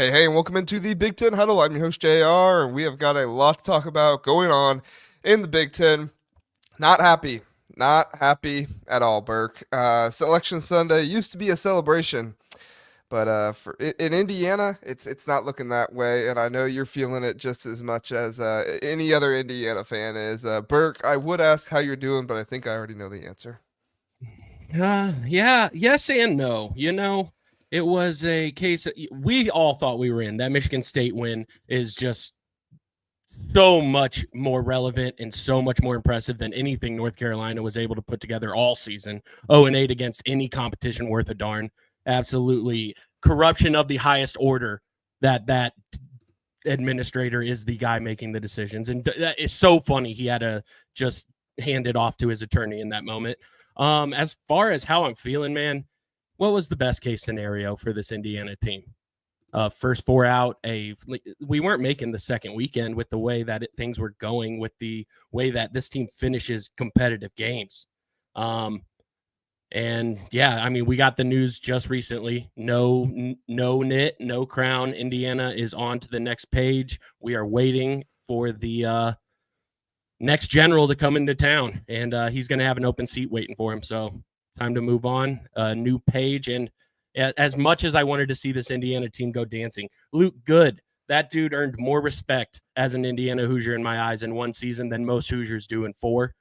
Hey, and welcome into the Big Ten Huddle. I'm your host, JR, and we have got a lot to talk about going on in the Big Ten. Not happy. Not happy at all, Burke. Selection Sunday used to be a celebration, but in Indiana, it's not looking that way, and I know you're feeling it just as much as any other Indiana fan is. Burke, I would ask how you're doing, but I think I already know the answer. Yeah, yes and no. It was a case we all thought we were in. That Michigan State win is just so much more relevant and so much more impressive than anything North Carolina was able to put together all season. 0-8 against any competition worth a darn. Absolutely corruption of the highest order. That administrator is the guy making the decisions, and that is so funny. He had to just hand it off to his attorney in that moment. As far as how I'm feeling, man, what was the best case scenario for this Indiana team? First four out. We weren't making the second weekend with the way that things were going, with the way that this team finishes competitive games. And yeah, I mean, we got the news just recently. No knit, no crown. Indiana is on to the next page. We are waiting for the next general to come into town, and he's going to have an open seat waiting for him. So time to move on. New page. And as much as I wanted to see this Indiana team go dancing, Luke Good, that dude earned more respect as an Indiana Hoosier in my eyes in one season than most Hoosiers do in four.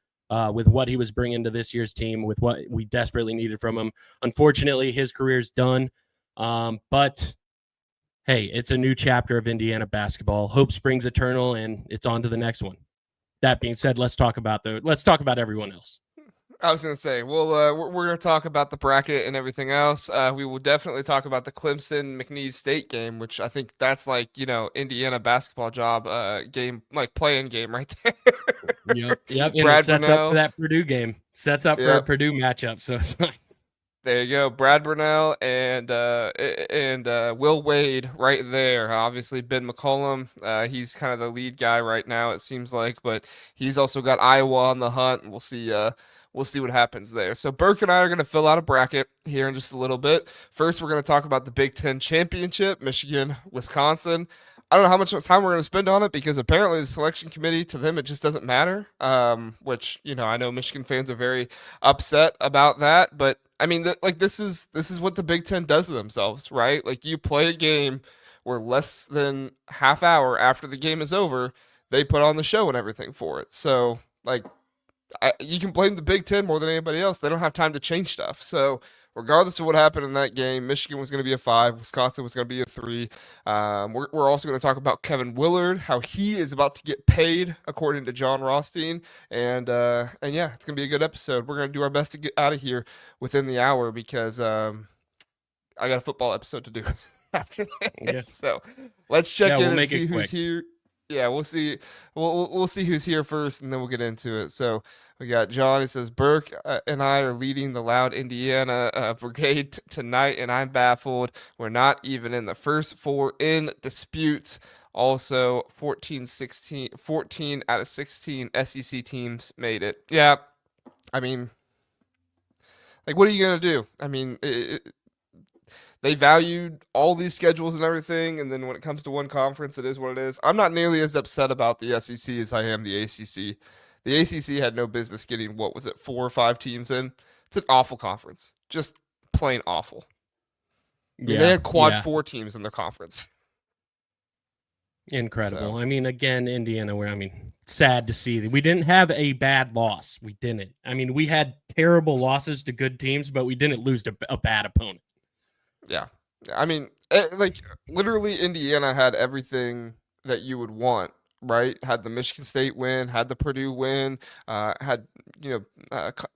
With what he was bringing to this year's team, with what we desperately needed from him. Unfortunately, his career's done. But hey, it's a new chapter of Indiana basketball. Hope springs eternal, and it's on to the next one. That being said, let's talk about everyone else. I was going to say, well, we're going to talk about the bracket and everything else. We will definitely talk about the Clemson McNeese State game, which I think that's like, Indiana basketball job game, like playing game right there. Yep, and it Brad sets up for Burnell. that Purdue game. Sets up for a Yep. Purdue matchup, so it's fine. There you go. Brad Burnell and Will Wade right there. Obviously, Ben McCollum. He's kind of the lead guy right now, it seems like, but he's also got Iowa on the hunt, and we'll see. We'll see what happens there. So Burke and I are going to fill out a bracket here in just a little bit. First, we're going to talk about the Big Ten championship, Michigan, Wisconsin. I don't know how much time we're going to spend on it because apparently the selection committee, to them, it just doesn't matter. Which I know Michigan fans are very upset about that, but I mean, this is what the Big Ten does to themselves, right? Like you play a game where less than half hour after the game is over, they put on the show and everything for it. So like you can blame the Big Ten more than anybody else. They don't have time to change stuff. So, regardless of what happened in that game, Michigan was going to be a 5, Wisconsin was going to be a 3. We're also going to talk about Kevin Willard, how he is about to get paid, according to John Rothstein. And yeah, it's going to be a good episode. We're going to do our best to get out of here within the hour because I got a football episode to do after Yeah, this. So, let's check we'll in and make see it who's quick. here. Yeah, we'll see. We'll see who's here first, and then we'll get into it. So we got John. He says Burke and I are leading the loud Indiana brigade tonight, and I'm baffled. We're not even in the first four in dispute. Also, 14 out of 16 SEC teams made it. Yeah, I mean, like, what are you gonna do? I mean, they valued all these schedules and everything, and then when it comes to one conference, it is what it is. I'm not nearly as upset about the SEC as I am the ACC. The ACC had no business getting, what was it, 4 or 5 teams in. It's an awful conference, just plain awful. I mean, they Yeah, had quad yeah, 4 teams in their conference. incredible. So I mean, again, Indiana. Sad to see that we didn't have a bad loss. We didn't. I mean, we had terrible losses to good teams, but we didn't lose to a bad opponent. yeah, I mean, like literally, Indiana had everything that you would want. Right, had the Michigan State win, had the Purdue win, had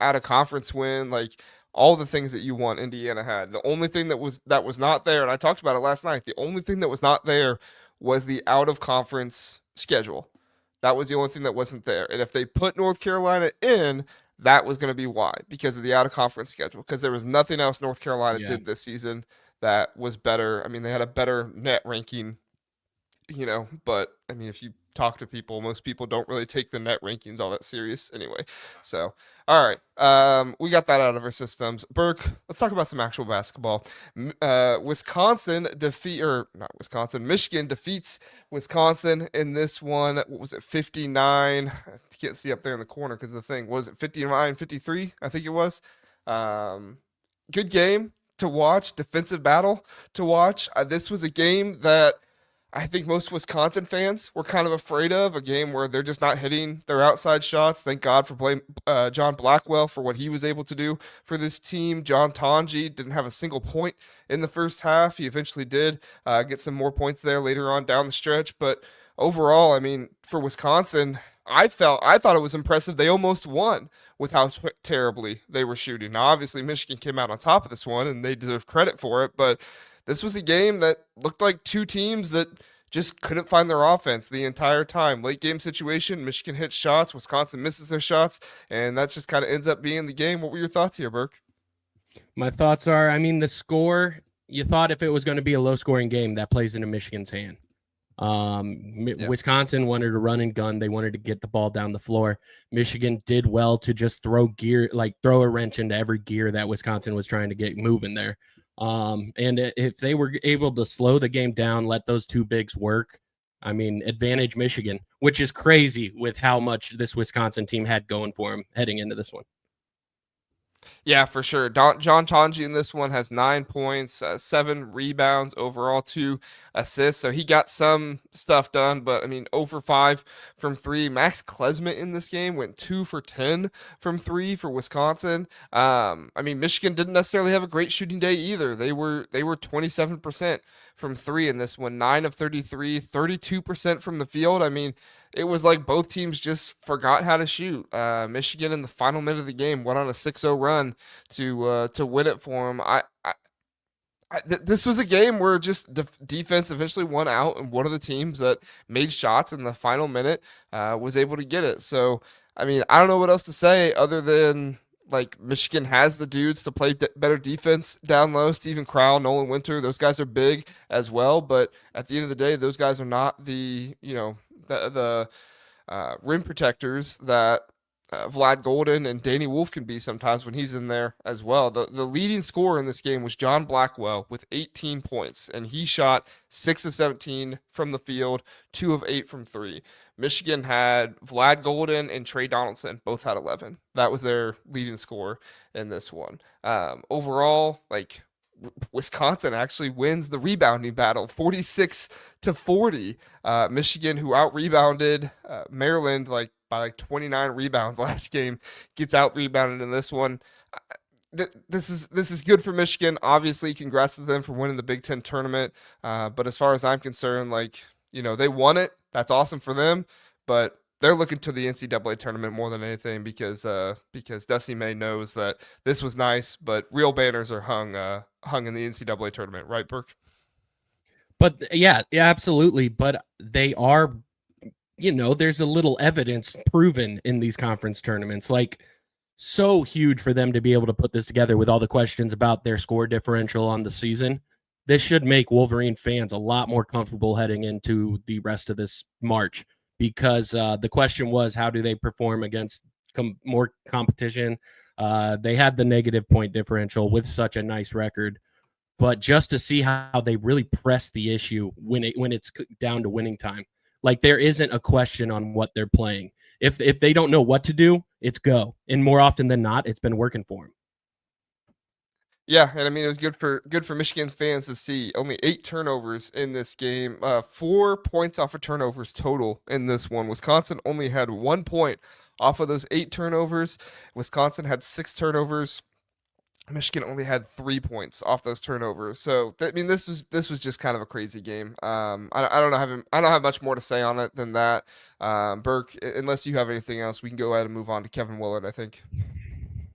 out of conference win, like all the things that you want. Indiana had. The only thing that was not there, and I talked about it last night. The only thing that was not there was the out of conference schedule. That was the only thing that wasn't there. And if they put North Carolina in, that was going to be why, because of the out of conference schedule. Because there was nothing else North Carolina Yeah, did this season that was better. I mean, they had a better net ranking but I mean, if you talk to people, most people don't really take the net rankings all that serious anyway. So, all right, we got that out of our systems. Burke, let's talk about some actual basketball. Wisconsin defeat or not Wisconsin, Michigan defeats Wisconsin in this one. What was it, 59? I can't see up there in the corner because of the thing. What was it, 59, 53? I think it was. Good game to watch, defensive battle to watch. This was a game that I think most Wisconsin fans were kind of afraid of, a game where they're just not hitting their outside shots. Thank God for John Blackwell for what he was able to do for this team. John Tonji didn't have a single point in the first half. He eventually did get some more points there later on down the stretch. But overall, I mean, for Wisconsin, I thought it was impressive. They almost won with how terribly they were shooting. Now, obviously, Michigan came out on top of this one, and they deserve credit for it. But this was a game that looked like two teams that just couldn't find their offense the entire time. Late game situation, Michigan hits shots, Wisconsin misses their shots, and that just kind of ends up being the game. What were your thoughts here, Burke? My thoughts are, I mean, the score, you thought if it was going to be a low scoring game, that plays into Michigan's hand. Yeah. Wisconsin wanted to run and gun. They wanted to get the ball down the floor. Michigan did well to just throw a wrench into every gear that Wisconsin was trying to get moving there. And if they were able to slow the game down, let those two bigs work, I mean, advantage Michigan, which is crazy with how much this Wisconsin team had going for them heading into this one. Yeah, for sure. John Tonji in this one has 9 points, 7 rebounds, overall 2 assists. So he got some stuff done, but I mean, 0 for 5 from three. Max Klesmit in this game went 2 for 10 from three for Wisconsin. I mean, Michigan didn't necessarily have a great shooting day either. They were 27% from three in this one, 9 of 33, 32% from the field. I mean, it was like both teams just forgot how to shoot. Michigan in the final minute of the game went on a 6-0 run to win it for them. This was a game where just defense eventually won out, and one of the teams that made shots in the final minute was able to get it. So, I mean, I don't know what else to say other than like Michigan has the dudes to play better defense down low. Stephen Crowell, Nolan Winter, those guys are big as well. But at the end of the day, those guys are not the rim protectors that Vlad Golden and Danny Wolf can be sometimes when he's in there as well. The leading scorer in this game was John Blackwell with 18 points, and he shot 6 of 17 from the field, 2 of 8 from three. Michigan had Vlad Golden and Trey Donaldson, both had 11. That was their leading scorer in this one. Overall, like Wisconsin actually wins the rebounding battle 46-40. Michigan, who out rebounded Maryland by 29 rebounds last game, gets out rebounded in this one. This is good for Michigan. Obviously, congrats to them for winning the Big Ten tournament. But as far as I'm concerned, they won it. That's awesome for them. But they're looking to the NCAA tournament more than anything because Desi May knows that this was nice, but real banners are hung in the NCAA tournament, right, Burke? But yeah, absolutely. But they are, there's a little evidence proven in these conference tournaments, like so huge for them to be able to put this together with all the questions about their score differential on the season. This should make Wolverine fans a lot more comfortable heading into the rest of this March, because the question was, how do they perform against more competition? They had the negative point differential with such a nice record, but just to see how they really press the issue when it's down to winning time, like there isn't a question on what they're playing. If they don't know what to do, it's go, and more often than not, it's been working for them. Yeah, and I mean it was good for Michigan fans to see only 8 turnovers in this game, 4 points off of turnovers total in this one. Wisconsin only had 1 point off of those 8 turnovers. Wisconsin had 6 turnovers. Michigan only had 3 points off those turnovers. So I mean this was just kind of a crazy game. I don't have much more to say on it than that. Burke, unless you have anything else, we can go ahead and move on to Kevin Willard, I think.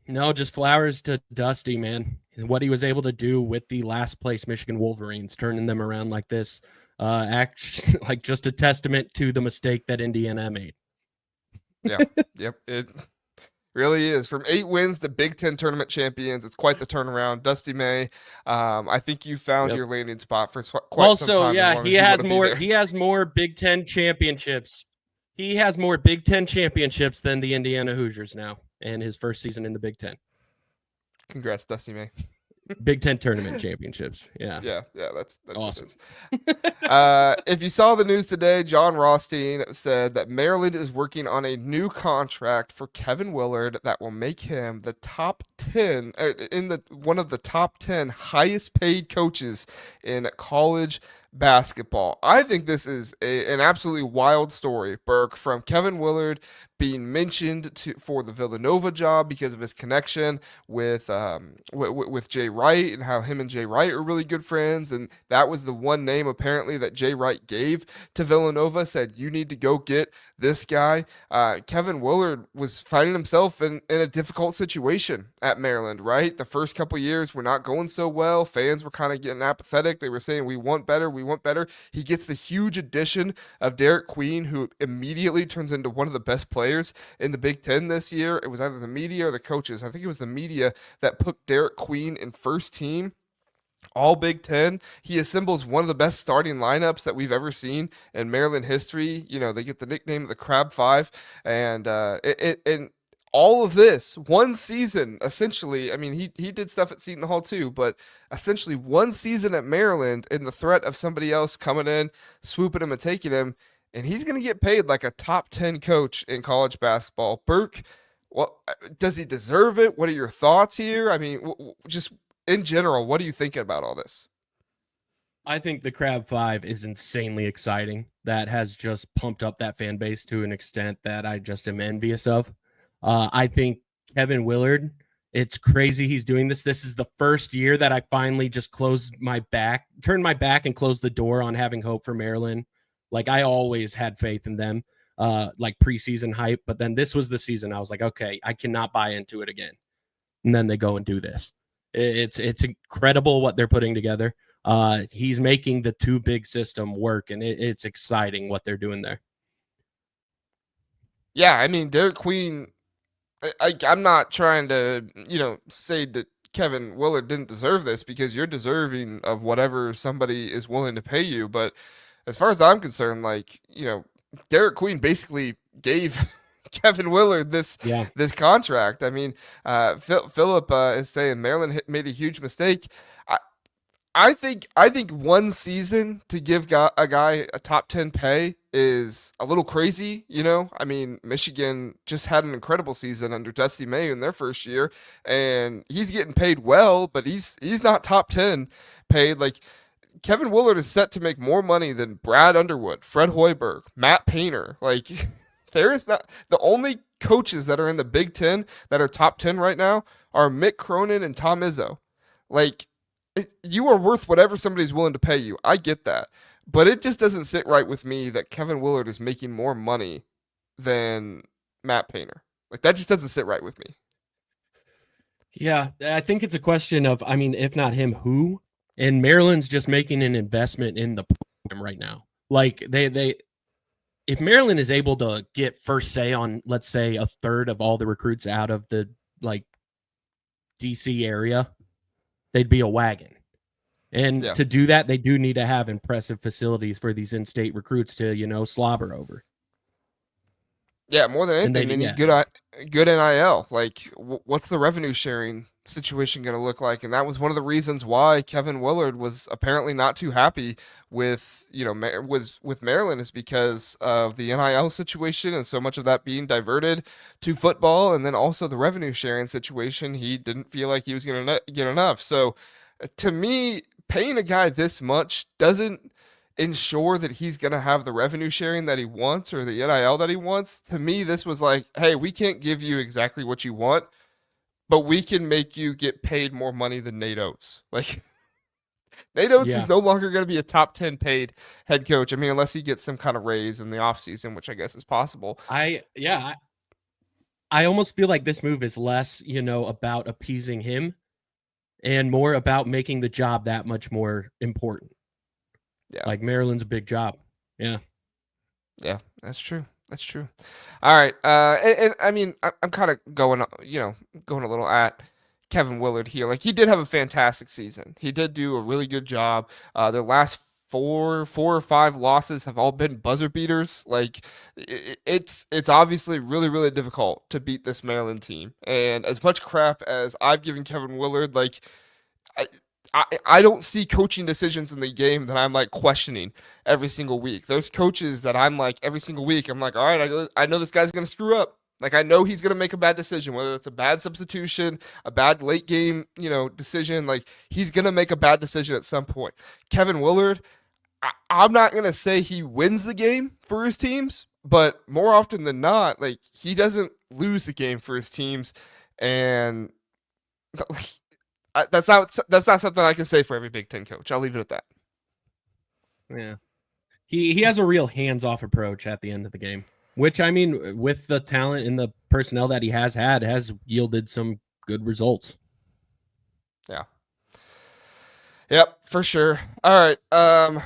No, just flowers to Dusty, man. And what he was able to do with the last place Michigan Wolverines, turning them around like this, like just a testament to the mistake that Indiana made. Yeah, yep. It Really is. From 8 wins to Big Ten tournament champions, it's quite the turnaround. Dusty May, I think you found Yep. your landing spot for quite some Also, time, as yeah, long as you want to be there. he has more Big Ten championships. He has more Big Ten championships than the Indiana Hoosiers now, and his first season in the Big Ten. Congrats, Dusty May. Big Ten tournament championships. Yeah. Yeah, that's Awesome. what it is. If you saw the news today, John Rothstein said that Maryland is working on a new contract for Kevin Willard that will make him the top 10 in the one of the top 10 highest paid coaches in college basketball. I think this is an absolutely wild story, Burke, from Kevin Willard being mentioned for the Villanova job because of his connection with Jay Wright and how him and Jay Wright are really good friends, and that was the one name apparently that Jay Wright gave to Villanova, said you need to go get this guy. Kevin Willard was finding himself in a difficult situation at Maryland, right? The first couple years were not going so well. Fans were kind of getting apathetic. They were saying we want better, we want better. He gets the huge addition of Derek Queen, who immediately turns into one of the best players in the Big Ten this year. It was either the media or the coaches. I think it was the media that put Derek Queen in first team all Big Ten. He assembles one of the best starting lineups that we've ever seen in Maryland history. You know, they get the nickname of the Crab Five, and and all of this one season, essentially. I mean, he did stuff at Seton Hall too, but essentially one season at Maryland in the threat of somebody else coming in, swooping him and taking him, and he's going to get paid like a top 10 coach in college basketball. Burke, well, does he deserve it? What are your thoughts here? I mean, just in general, what are you thinking about all this? I think the Crab Five is insanely exciting. That has just pumped up that fan base to an extent that I just am envious of. I think Kevin Willard, it's crazy he's doing this. This is the first year that I finally just turned my back and closed the door on having hope for Maryland. Like I always had faith in them, like preseason hype. But then this was the season I was like, okay, I cannot buy into it again. And then they go and do this. It's incredible what they're putting together. He's making the two big system work, and it's exciting what they're doing there. Yeah, I mean, Derek Queen, I'm not trying to, say that Kevin Willard didn't deserve this, because you're deserving of whatever somebody is willing to pay you. But as far as I'm concerned, like, Derek Queen basically gave Kevin Willard this contract. I mean, Philip is saying Maryland made a huge mistake. I think one season to give a guy a top 10 pay is a little crazy, I mean, Michigan just had an incredible season under Dusty May in their first year, and he's getting paid well, but he's not top 10 paid. Like, Kevin Willard is set to make more money than Brad Underwood, Fred Hoiberg, Matt Painter. Like, there is not, the only coaches that are in the Big Ten that are top 10 right now are Mick Cronin and Tom Izzo. Like, you are worth whatever somebody's willing to pay you. I get that. But it just doesn't sit right with me that Kevin Willard is making more money than Matt Painter. Like, that just doesn't sit right with me. Yeah, I think it's a question of, I mean, if not him, who? And Maryland's just making an investment in the program right now. Like, if Maryland is able to get first say on, let's say, a third of all the recruits out of the, like, DC area, they'd be a wagon. And to do that, they do need to have impressive facilities for these in-state recruits to, slobber over. Yeah, more than anything, they need good NIL. Like, what's the revenue sharing situation going to look like? And that was one of the reasons why Kevin Willard was apparently not too happy with, with Maryland, is because of the NIL situation and so much of that being diverted to football, and then also the revenue sharing situation. He didn't feel like he was going to get enough. So, to me, paying a guy this much doesn't ensure that he's going to have the revenue sharing that he wants or the NIL that he wants. To me, this was like, hey, we can't give you exactly what you want, but we can make you get paid more money than Nate Oates. Like, Nate Oates is no longer going to be a top 10 paid head coach. I mean, unless he gets some kind of raise in the offseason, which I guess is possible. I almost feel like this move is less, about appeasing him and more about making the job that much more important. Yeah. Like, Maryland's a big job. Yeah. Yeah, that's true. That's true. All right. And I mean, I'm kind of going, going a little at Kevin Willard here. Like he did have a fantastic season. He did do a really good job. Their last four or five losses have all been buzzer beaters. Like it's obviously really, really difficult to beat this Maryland team. And as much crap as I've given Kevin Willard, like I, I don't see coaching decisions in the game that I'm like questioning every single week. There's coaches that I'm like every single week. I'm like, all right, I know this guy's gonna screw up. Like I know he's gonna make a bad decision, whether it's a bad substitution, a bad late game, decision. Like he's gonna make a bad decision at some point. Kevin Willard, I'm not gonna say he wins the game for his teams, but more often than not, like he doesn't lose the game for his teams, and that's not something I can say for every Big Ten coach. I'll leave it at that. Yeah. He has a real hands-off approach at the end of the game, which, I mean, with the talent and the personnel that he has had, has yielded some good results. Yeah. Yep, for sure. All right.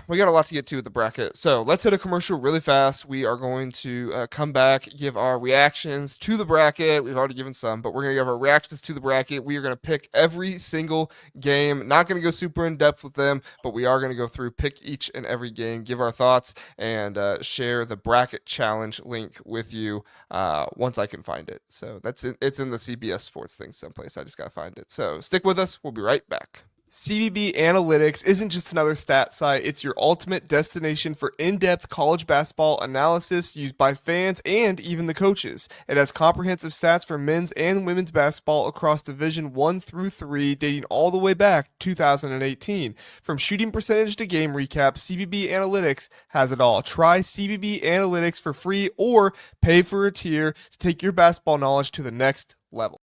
We got a lot to get to with the bracket. So let's hit a commercial really fast. We are going to come back, give our reactions to the bracket. We've already given some, but we're going to give our reactions to the bracket. We are going to pick every single game. Not going to go super in depth with them, but we are going to go through, pick each and every game, give our thoughts, and share the bracket challenge link with you once I can find it. So it's in the CBS Sports thing someplace. I just got to find it. So stick with us. We'll be right back. CBB Analytics isn't just another stat site, it's your ultimate destination for in-depth college basketball analysis used by fans and even the coaches. It has comprehensive stats for men's and women's basketball across Division 1 through 3, dating all the way back to 2018. From shooting percentage to game recap, CBB Analytics has it all. Try CBB Analytics for free or pay for a tier to take your basketball knowledge to the next level.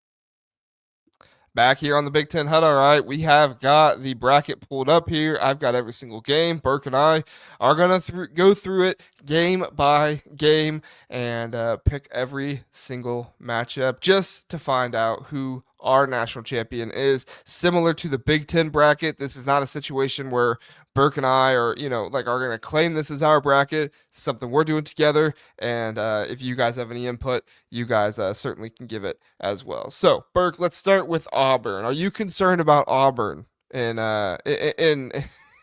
Back here on the Big Ten Huddle, all right, we have got the bracket pulled up here. I've got every single game. Burke and I are going to go through it game by game and pick every single matchup just to find out who our national champion is. Similar to the Big Ten bracket, this is not a situation where Burke and I are going to claim this as our bracket. It's something we're doing together. And if you guys have any input, you guys certainly can give it as well. So, Burke, let's start with Auburn. Are you concerned about Auburn in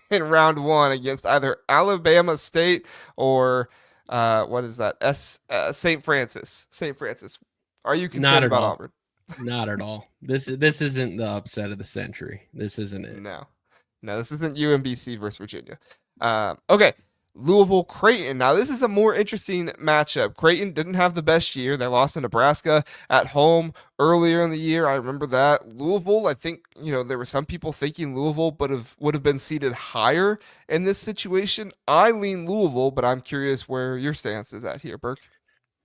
in round one against either Alabama State or what is that? St. Francis. St. Francis. Are you concerned about Auburn? Not at all. This isn't the upset of the century. This isn't it. No, this isn't UMBC versus Virginia. Okay, Louisville Creighton. Now this is a more interesting matchup. Creighton didn't have the best year. They lost to Nebraska at home earlier in the year. I remember that. Louisville, I think there were some people thinking Louisville would have been seated higher in this situation. I lean Louisville, but I'm curious where your stance is at here, Burke.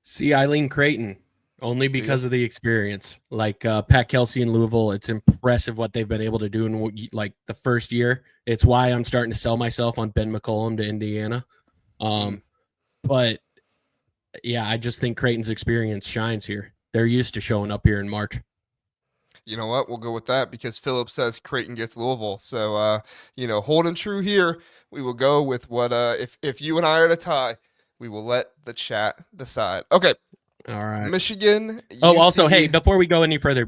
See, I lean Creighton. Only because of the experience. Like Pat Kelsey in Louisville, it's impressive what they've been able to do in like the first year. It's why I'm starting to sell myself on Ben McCollum to Indiana. But yeah, I just think Creighton's experience shines here. They're used to showing up here in March. You know what? We'll go with that because Philip says Creighton gets Louisville. So, holding true here, we will go with what if you and I are at a tie, we will let the chat decide. Okay. All right. Michigan. Oh, also, hey, before we go any further,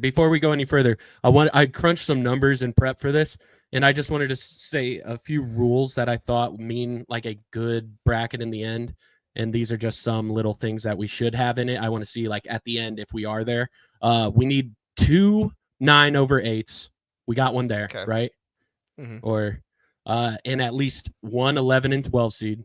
I crunched some numbers and prep for this, and I just wanted to say a few rules that I thought mean like a good bracket in the end. And these are just some little things that we should have in it. I want to see like at the end if we are there. We need 2 9/8s. We got one there, okay. Right? Mm-hmm. Or and at least 1 11 and 12 seed.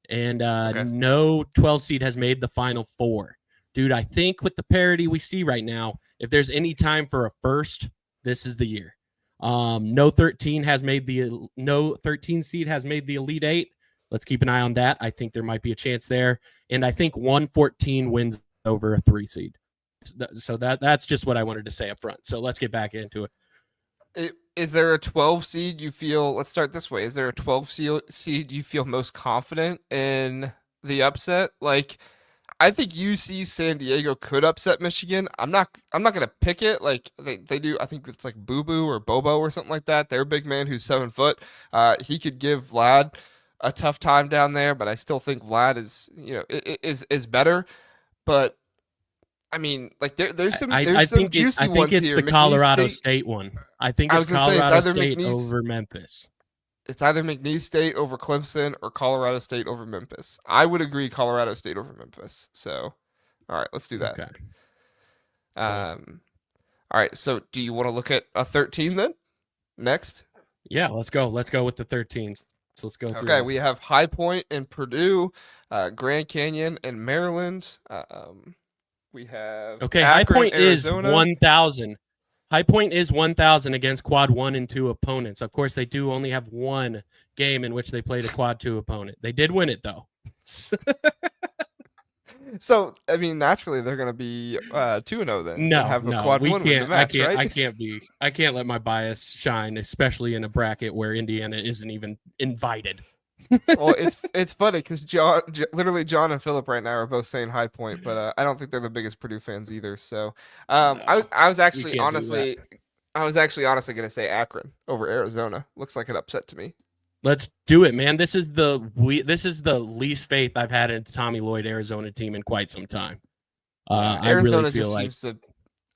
And okay. No 12 seed has made the Final Four. Dude, I think with the parity we see right now, if there's any time for a first, this is the year. No 13 seed has made the Elite Eight. Let's keep an eye on that. I think there might be a chance there. And I think 114 wins over a 3 seed. So that's just what I wanted to say up front. So let's get back into it. Is there a 12 seed you feel, let's start this way. Is there a 12 seed you feel most confident in the upset? Like, I think UC San Diego could upset Michigan. I'm not going to pick it like they do. I think it's like Boo Boo or Bobo or something like that. Their big man who's 7 foot. He could give Vlad a tough time down there, but I still think Vlad is, is better. But I mean, like I there's some think juicy it's ones the here. McNeese Colorado State. State one. I think I it's was gonna say Colorado State over Memphis. it's either McNeese State over Clemson or Colorado State over Memphis. I would agree Colorado State over Memphis. So, all right, let's do that. Okay, cool. Um, all right. So, do you want to look at a 13 then? Next. Yeah, let's go. Let's go with the 13s. So let's go through Okay, them. we have High Point and Purdue, Grand Canyon and Maryland. We have Okay, High Akron, Point Arizona. is 1,000. High Point is 1,000 against quad 1 and 2 opponents. Of course, they do only have one game in which they played a quad 2 opponent. They did win it though. So, I mean, naturally they're going to be 2-0 then, and have a quad we 1 win the can't. match, right? I can't let my bias shine, especially in a bracket where Indiana isn't even invited. Well, it's funny because literally John and Philip right now are both saying High Point, but I don't think they're the biggest Purdue fans either. So, No, I was actually can't do that. honestly going to say Akron over Arizona. Looks like an upset to me. Let's do it, man. This is the least faith I've had in Tommy Lloyd Arizona team in quite some time. I Arizona really feel just like seems to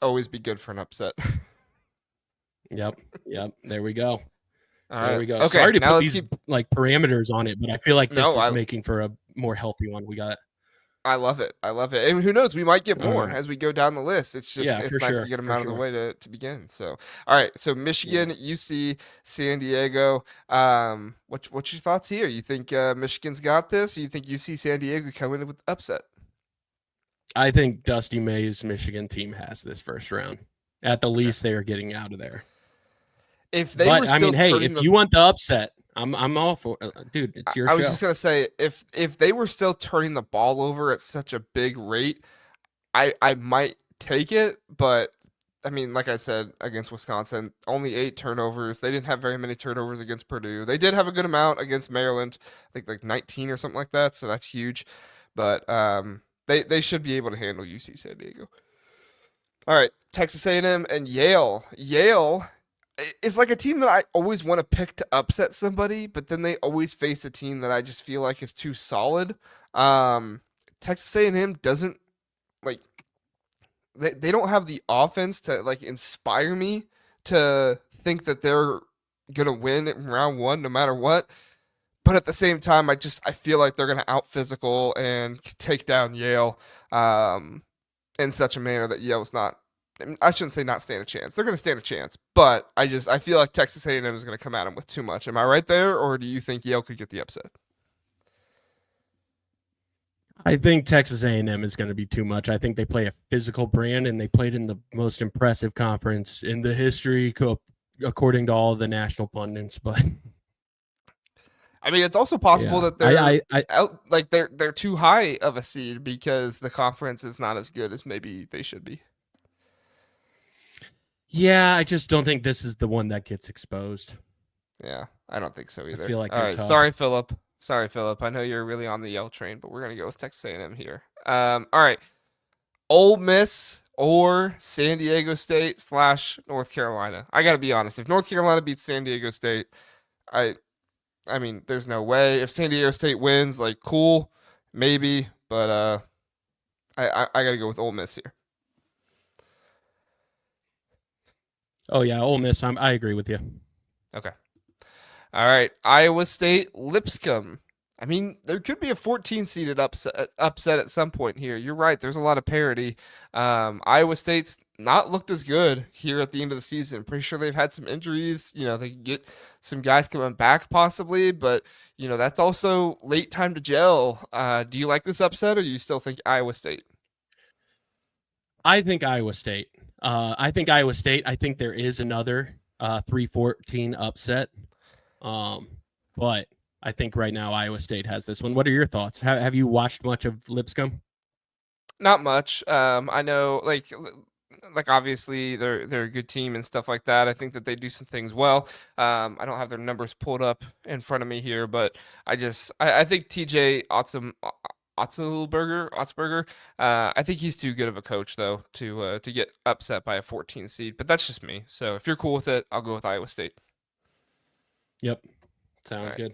always be good for an upset. Yep. There we go. All there right. we go. Okay, Sorry to now put let's these like parameters on it, but I feel like this No, is making for a more healthy one. We got. I love it. I love it. And who knows, we might get All more right. as we go down the list. It's just Yeah, it's for nice sure. to get them For out of the sure. way to begin. So, all right. So Michigan, UC, San Diego. What's your thoughts here? You think Michigan's got this? Or you think UC San Diego come in with upset? I think Dusty May's Michigan team has this first round. At the least, they are getting out of there. If they were I mean, hey, turning if you want the upset, I'm all for dude, it's your I show. was just gonna say if they were still turning the ball over at such a big rate, I might take it, but I mean, like I said, against Wisconsin, only 8 turnovers. They didn't have very many turnovers against Purdue. They did have a good amount against Maryland, I think like 19 or something like that. So that's huge. But they should be able to handle UC San Diego. All right, Texas A&M and Yale. Yale is like a team that I always want to pick to upset somebody, but then they always face a team that I just feel like is too solid. Texas A&M doesn't like they don't have the offense to like inspire me to think that they're gonna win in round 1 no matter what. But at the same time, I feel like they're gonna out physical and take down Yale in such a manner that Yale's not. I shouldn't say not stand a chance. They're going to stand a chance, but I feel like Texas A&M is going to come at them with too much. Am I right there, or do you think Yale could get the upset? I think Texas A&M is going to be too much. I think they play a physical brand, and they played in the most impressive conference in the history, according to all the national pundits. But I mean, it's also possible that they're too high of a seed because the conference is not as good as maybe they should be. Yeah, I just don't think this is the one that gets exposed. Yeah, I don't think so either. I feel like all right, tough. Sorry, Philip. I know you're really on the Yale train, but we're gonna go with Texas A&M here. All right, Ole Miss or San Diego State / North Carolina. I gotta be honest. If North Carolina beats San Diego State, I mean, there's no way. If San Diego State wins, like, cool, maybe, but I gotta go with Ole Miss here. Oh yeah, Ole Miss. I agree with you. Okay. All right, Iowa State, Lipscomb. I mean, there could be a 14-seeded upset at some point here. You're right. There's a lot of parity. Iowa State's not looked as good here at the end of the season. Pretty sure they've had some injuries. They could get some guys coming back possibly, but that's also late time to gel. Do you like this upset, or do you still think Iowa State? I think Iowa State. I think there is another 3-14 upset. But I think right now Iowa State has this one. What are your thoughts? Have you watched much of Lipscomb? Not much. I know like obviously they're a good team and stuff like that. I think that they do some things well. I don't have their numbers pulled up in front of me here, but I think TJ Otzberger. I think he's too good of a coach though to get upset by a 14 seed. But that's just me. So if you're cool with it, I'll go with Iowa State. Yep, sounds good.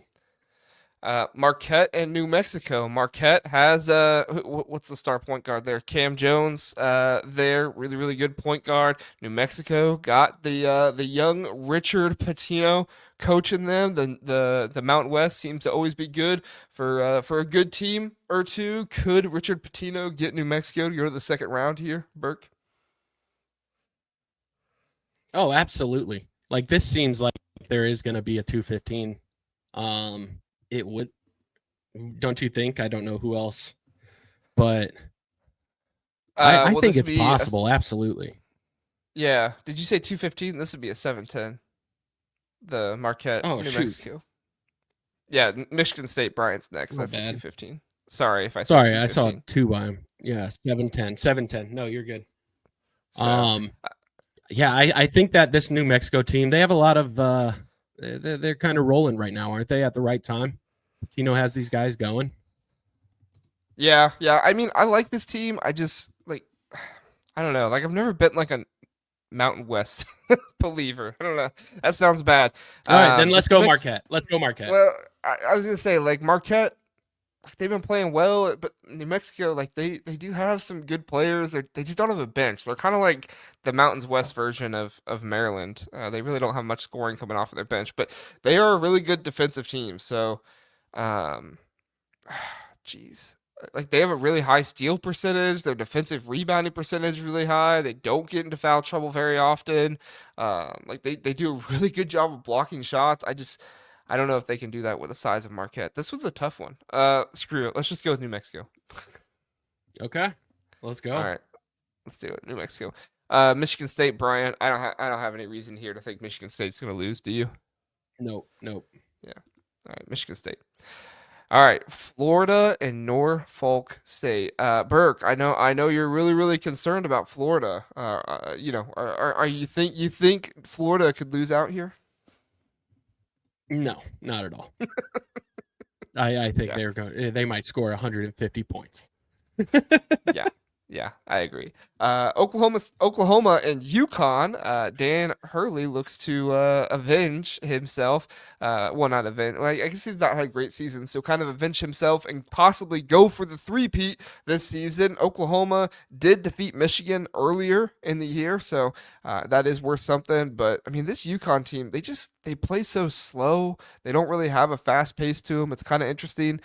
Marquette and New Mexico. Marquette has what's the star point guard there? Cam Jones. There, really really good point guard. New Mexico got the young Richard Pitino coaching them. The Mountain West seems to always be good for a good team or two. Could Richard Pitino get New Mexico to go to the second round here, Burke? Oh, absolutely. Like this seems like there is going to be a 215. It would, don't you think? I don't know who else, but I Will think this it's be possible. Absolutely. yeah? Did you say 215? This would be a 710. The Marquette, Oh New shoot, Mexico. Yeah, Michigan State Bryant's next. my That's the bad. 215. Sorry if I said Sorry, I saw 215. two by him. Yeah, 710, 710. No, you're good. So, Um, yeah, I think that this New Mexico team, they have a lot of they're kind of rolling right now, aren't they? At the right time, Tino has these guys going. yeah, yeah. I mean, I like this team. I just like, I don't know. Like, I've never been like a Mountain West believer. I don't know. That sounds bad. All right, then let's This New go Mexico. Marquette. Let's go Marquette. Well, I was gonna say like Marquette. Like, they've been playing well, but New Mexico, like they do have some good players. They just don't have a bench. They're kind of like the Mountains West version of Maryland. They really don't have much scoring coming off of their bench, but they are a really good defensive team. So, um, jeez, like they have a really high steal percentage. Their defensive rebounding percentage is really high. They don't get into foul trouble very often. Like they do a really good job of blocking shots. I don't know if they can do that with the size of Marquette. This was a tough one. Screw it. Let's just go with New Mexico. Okay, let's All go. right, let's do it. New Mexico. Michigan State, Bryant. I don't have any reason here to think Michigan State's gonna lose. Do you? Nope, nope. Yeah. All right, Michigan State. All right, Florida and Norfolk State. Burke, I know you're really, really concerned about Florida. Are you think Florida could lose out here? No, not at all. I think Yeah. they might score 150 points. Yeah, yeah, I agree. Oklahoma and UConn. Dan Hurley looks to avenge himself. Well, not avenge. Well, I guess he's not had a great season, so kind of avenge himself and possibly go for the three-peat this season. Oklahoma did defeat Michigan earlier in the year, so that is worth something. But I mean, this UConn team, they play so slow. They don't really have a fast pace to them. It's kind of interesting.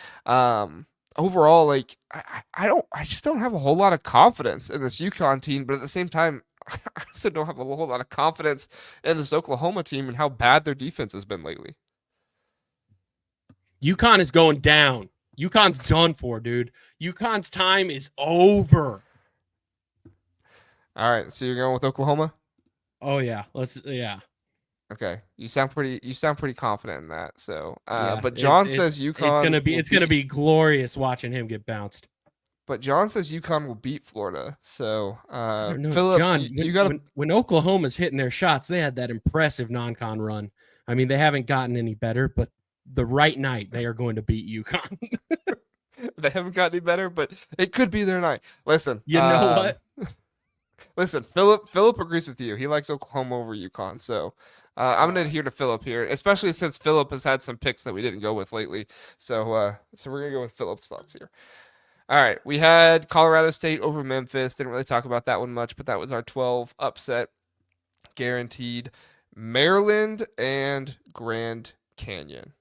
Overall, like I just don't have a whole lot of confidence in this UConn team, but at the same time, I also don't have a whole lot of confidence in this Oklahoma team and how bad their defense has been lately. UConn is going down. UConn's done for, dude. UConn's time is over. All right, so you're going with Oklahoma? Oh yeah, Okay, you sound pretty confident in that. So, yeah. but John says It's UConn gonna be will it's gonna beat. be glorious watching him get bounced. But John says UConn will beat Florida. So, I don't know, Philip, John. you got to. When Oklahoma's hitting their shots, they had that impressive non-con run. I mean, they haven't gotten any better, but the right night they are going to beat UConn. They haven't got any better, but it could be their night. Listen, You know what? listen, Philip agrees with you. He likes Oklahoma over UConn. So I'm gonna adhere to Philip here, especially since Philip has had some picks that we didn't go with lately. So we're gonna go with Philip's thoughts here. All right, we had Colorado State over Memphis. Didn't really talk about that one much, but that was our 12 upset guaranteed. Maryland and Grand Canyon.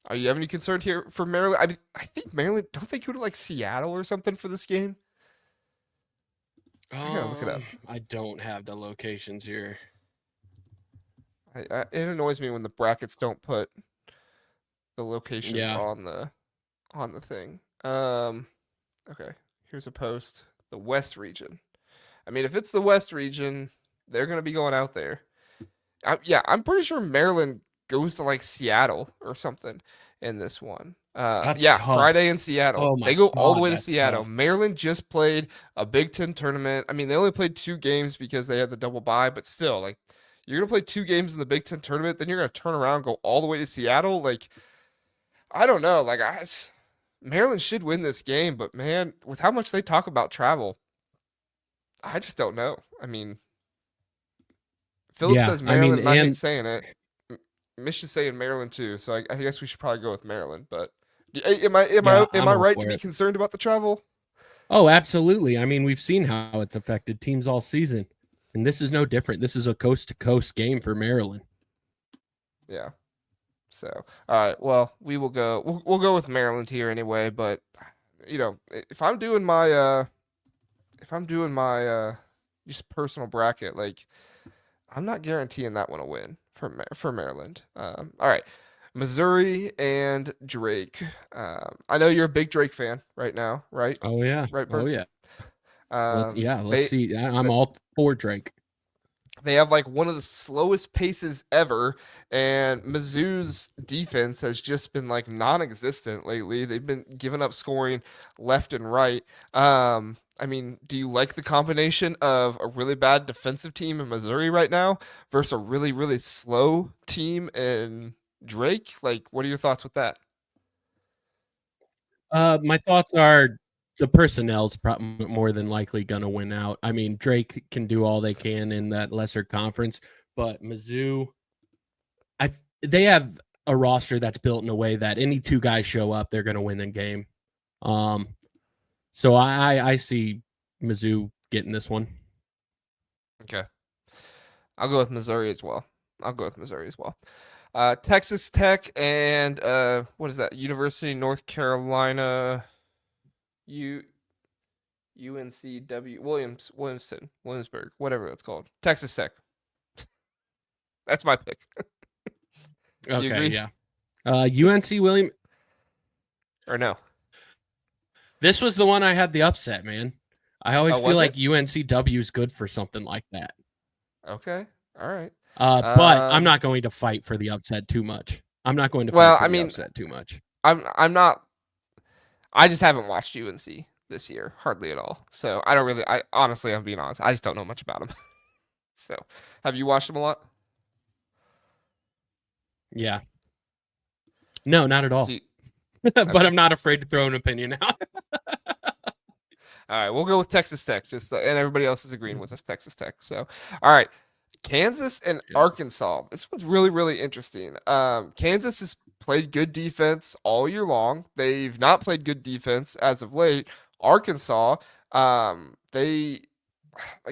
Are you have any concern here for Maryland? I think Maryland. Don't they go to like Seattle or something for this game? I gotta look it up. I don't have the locations here. It annoys me when the brackets don't put the locations Yeah. on the thing. Okay. Here's a post. The West region. I mean, if it's the West region, they're gonna be going out there. Yeah, I'm pretty sure Maryland goes to like Seattle or something in this one. That's Yeah, tough. Friday in Seattle. Oh They my go all the god, way to that's Seattle. tough. Maryland just played a Big Ten tournament. I mean, they only played two games because they had the double bye, but still, like, you're gonna play two games in the Big Ten tournament, then you're gonna turn around and go all the way to Seattle. Like, I don't know. Maryland should win this game, but man, with how much they talk about travel, I just don't know. I mean, Philip Yeah, says I mean, Maryland, and I hate and saying it. Michigan's saying Maryland too, so I guess we should probably go with Maryland. But am I am Yeah, I am I'm I all right to for be it. concerned about the travel? Oh, absolutely. I mean, we've seen how it's affected teams all season, and this is no different. This is a coast to coast game for Maryland. Yeah. So all right, well we will go. We'll go with Maryland here anyway. But if I'm doing my just personal bracket, like I'm not guaranteeing that one a win for Maryland. All right, Missouri and Drake. I know you're a big Drake fan right now, right? Oh yeah, Right, oh Burke. yeah. Um, Let's they see. I'm all for Drake. they have like one of the slowest paces ever, and Mizzou's defense has just been like non-existent lately. They've been giving up scoring left and right. I mean, do you like the combination of a really bad defensive team in Missouri right now versus a really, really slow team in Drake? Like, what are your thoughts with that? My thoughts are the personnel's probably more than likely going to win out. I mean, Drake can do all they can in that lesser conference, but Mizzou, they have a roster that's built in a way that any two guys show up, they're going to win the game. Um, so I see Mizzou getting this one. Okay. I'll go with Missouri as well. I'll go with Missouri as well. Texas Tech and what is that? University of North Carolina, U UNCW Williamsburg, whatever that's called. Texas Tech. That's my pick. You Okay, agree yeah. UNC William. or no? This was the one I had the upset, man. I always Oh, feel was like it? UNCW is good for something like that. Okay. All right. But I'm Um. not going to fight for the upset too much. I'm not going to fight Well, for I the mean, upset too much. I'm not. I just haven't watched UNC this year hardly at all. So I don't really. I honestly, I'm being honest. I just don't know much about them. So, have you watched them a lot? Yeah. No, not at all. See. But Okay. I'm not afraid to throw an opinion out. All right, we'll go with Texas Tech. Just and everybody else is agreeing with us, Texas Tech. So, all right, Kansas and Yeah. Arkansas. This one's really, really interesting. Kansas has played good defense all year long. They've not played good defense as of late. Arkansas, they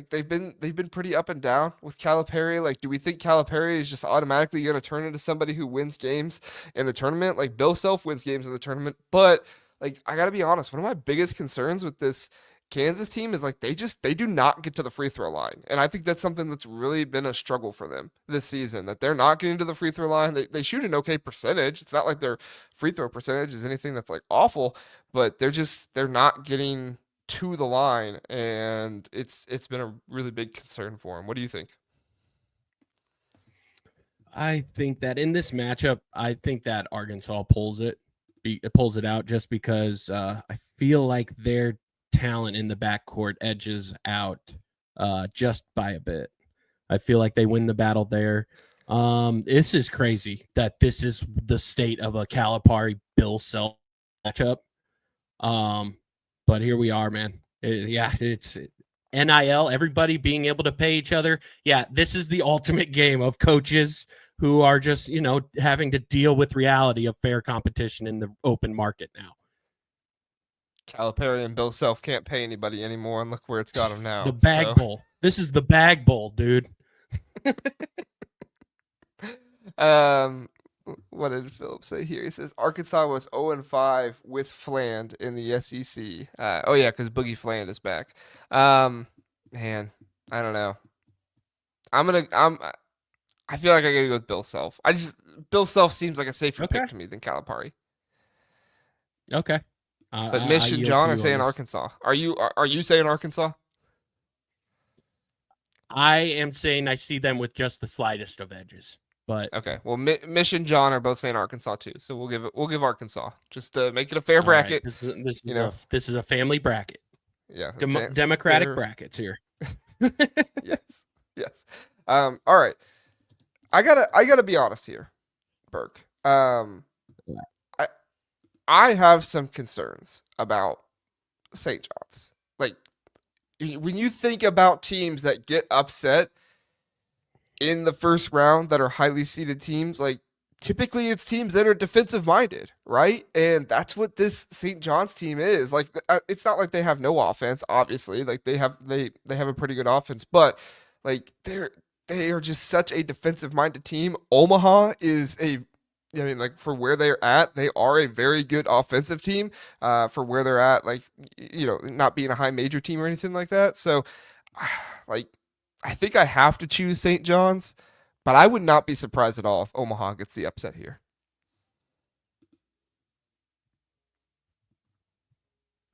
they've been pretty up and down with Calipari. Like, do we think Calipari is just automatically going to turn into somebody who wins games in the tournament? Like Bill Self wins games in the tournament, but like I got to be honest, one of my biggest concerns with this Kansas team is like they do not get to the free throw line. And I think that's something that's really been a struggle for them this season, that they're not getting to the free throw line. They shoot an okay percentage. It's not like their free throw percentage is anything that's like awful, but they're not getting to the line, and it's been a really big concern for him. What do you think? I think that in this matchup, I think that Arkansas pulls it out just because I feel like their talent in the backcourt edges out just by a bit. I feel like they win the battle there. This is crazy that this is the state of a Calipari Bill Self matchup. But here we are, man. It's NIL, everybody being able to pay each other. Yeah, this is the ultimate game of coaches who are just, having to deal with reality of fair competition in the open market now. Calipari and Bill Self can't pay anybody anymore, and look where it's got him The now. bag So, bowl. This is the bag bowl, dude. um, what did Philip say here? He says Arkansas was 0-5 with Fland in the SEC. Oh yeah, because Boogie Fland is back. Man, I don't know. I'm gonna. I feel like I gotta go with Bill Self. Bill Self seems like a safer Okay. pick to me than Calipari. Okay. But I Mish and yield to John are you on saying this. Arkansas. Are you saying Arkansas? I am saying I see them with just the slightest of edges, but Okay. Well, Mish and John are both saying Arkansas too, so we'll give Arkansas just to make it a fair all right. bracket. This You is know, a family bracket. yeah, Democratic fair. brackets here. Yes, yes. All right. I gotta be honest here, Burke. I I have some concerns about St. John's. Like when you think about teams that get upset in the first round that are highly seeded teams, like typically it's teams that are defensive minded, right? And that's what this St. John's team is. Like it's not like they have no offense, obviously. Like they have a pretty good offense, but like they are just such a defensive minded team. Omaha is I mean, like for where they're at, they are a very good offensive team. For where they're at, like not being a high major team or anything like that. So, like, I think I have to choose St. John's, but I would not be surprised at all if Omaha gets the upset here.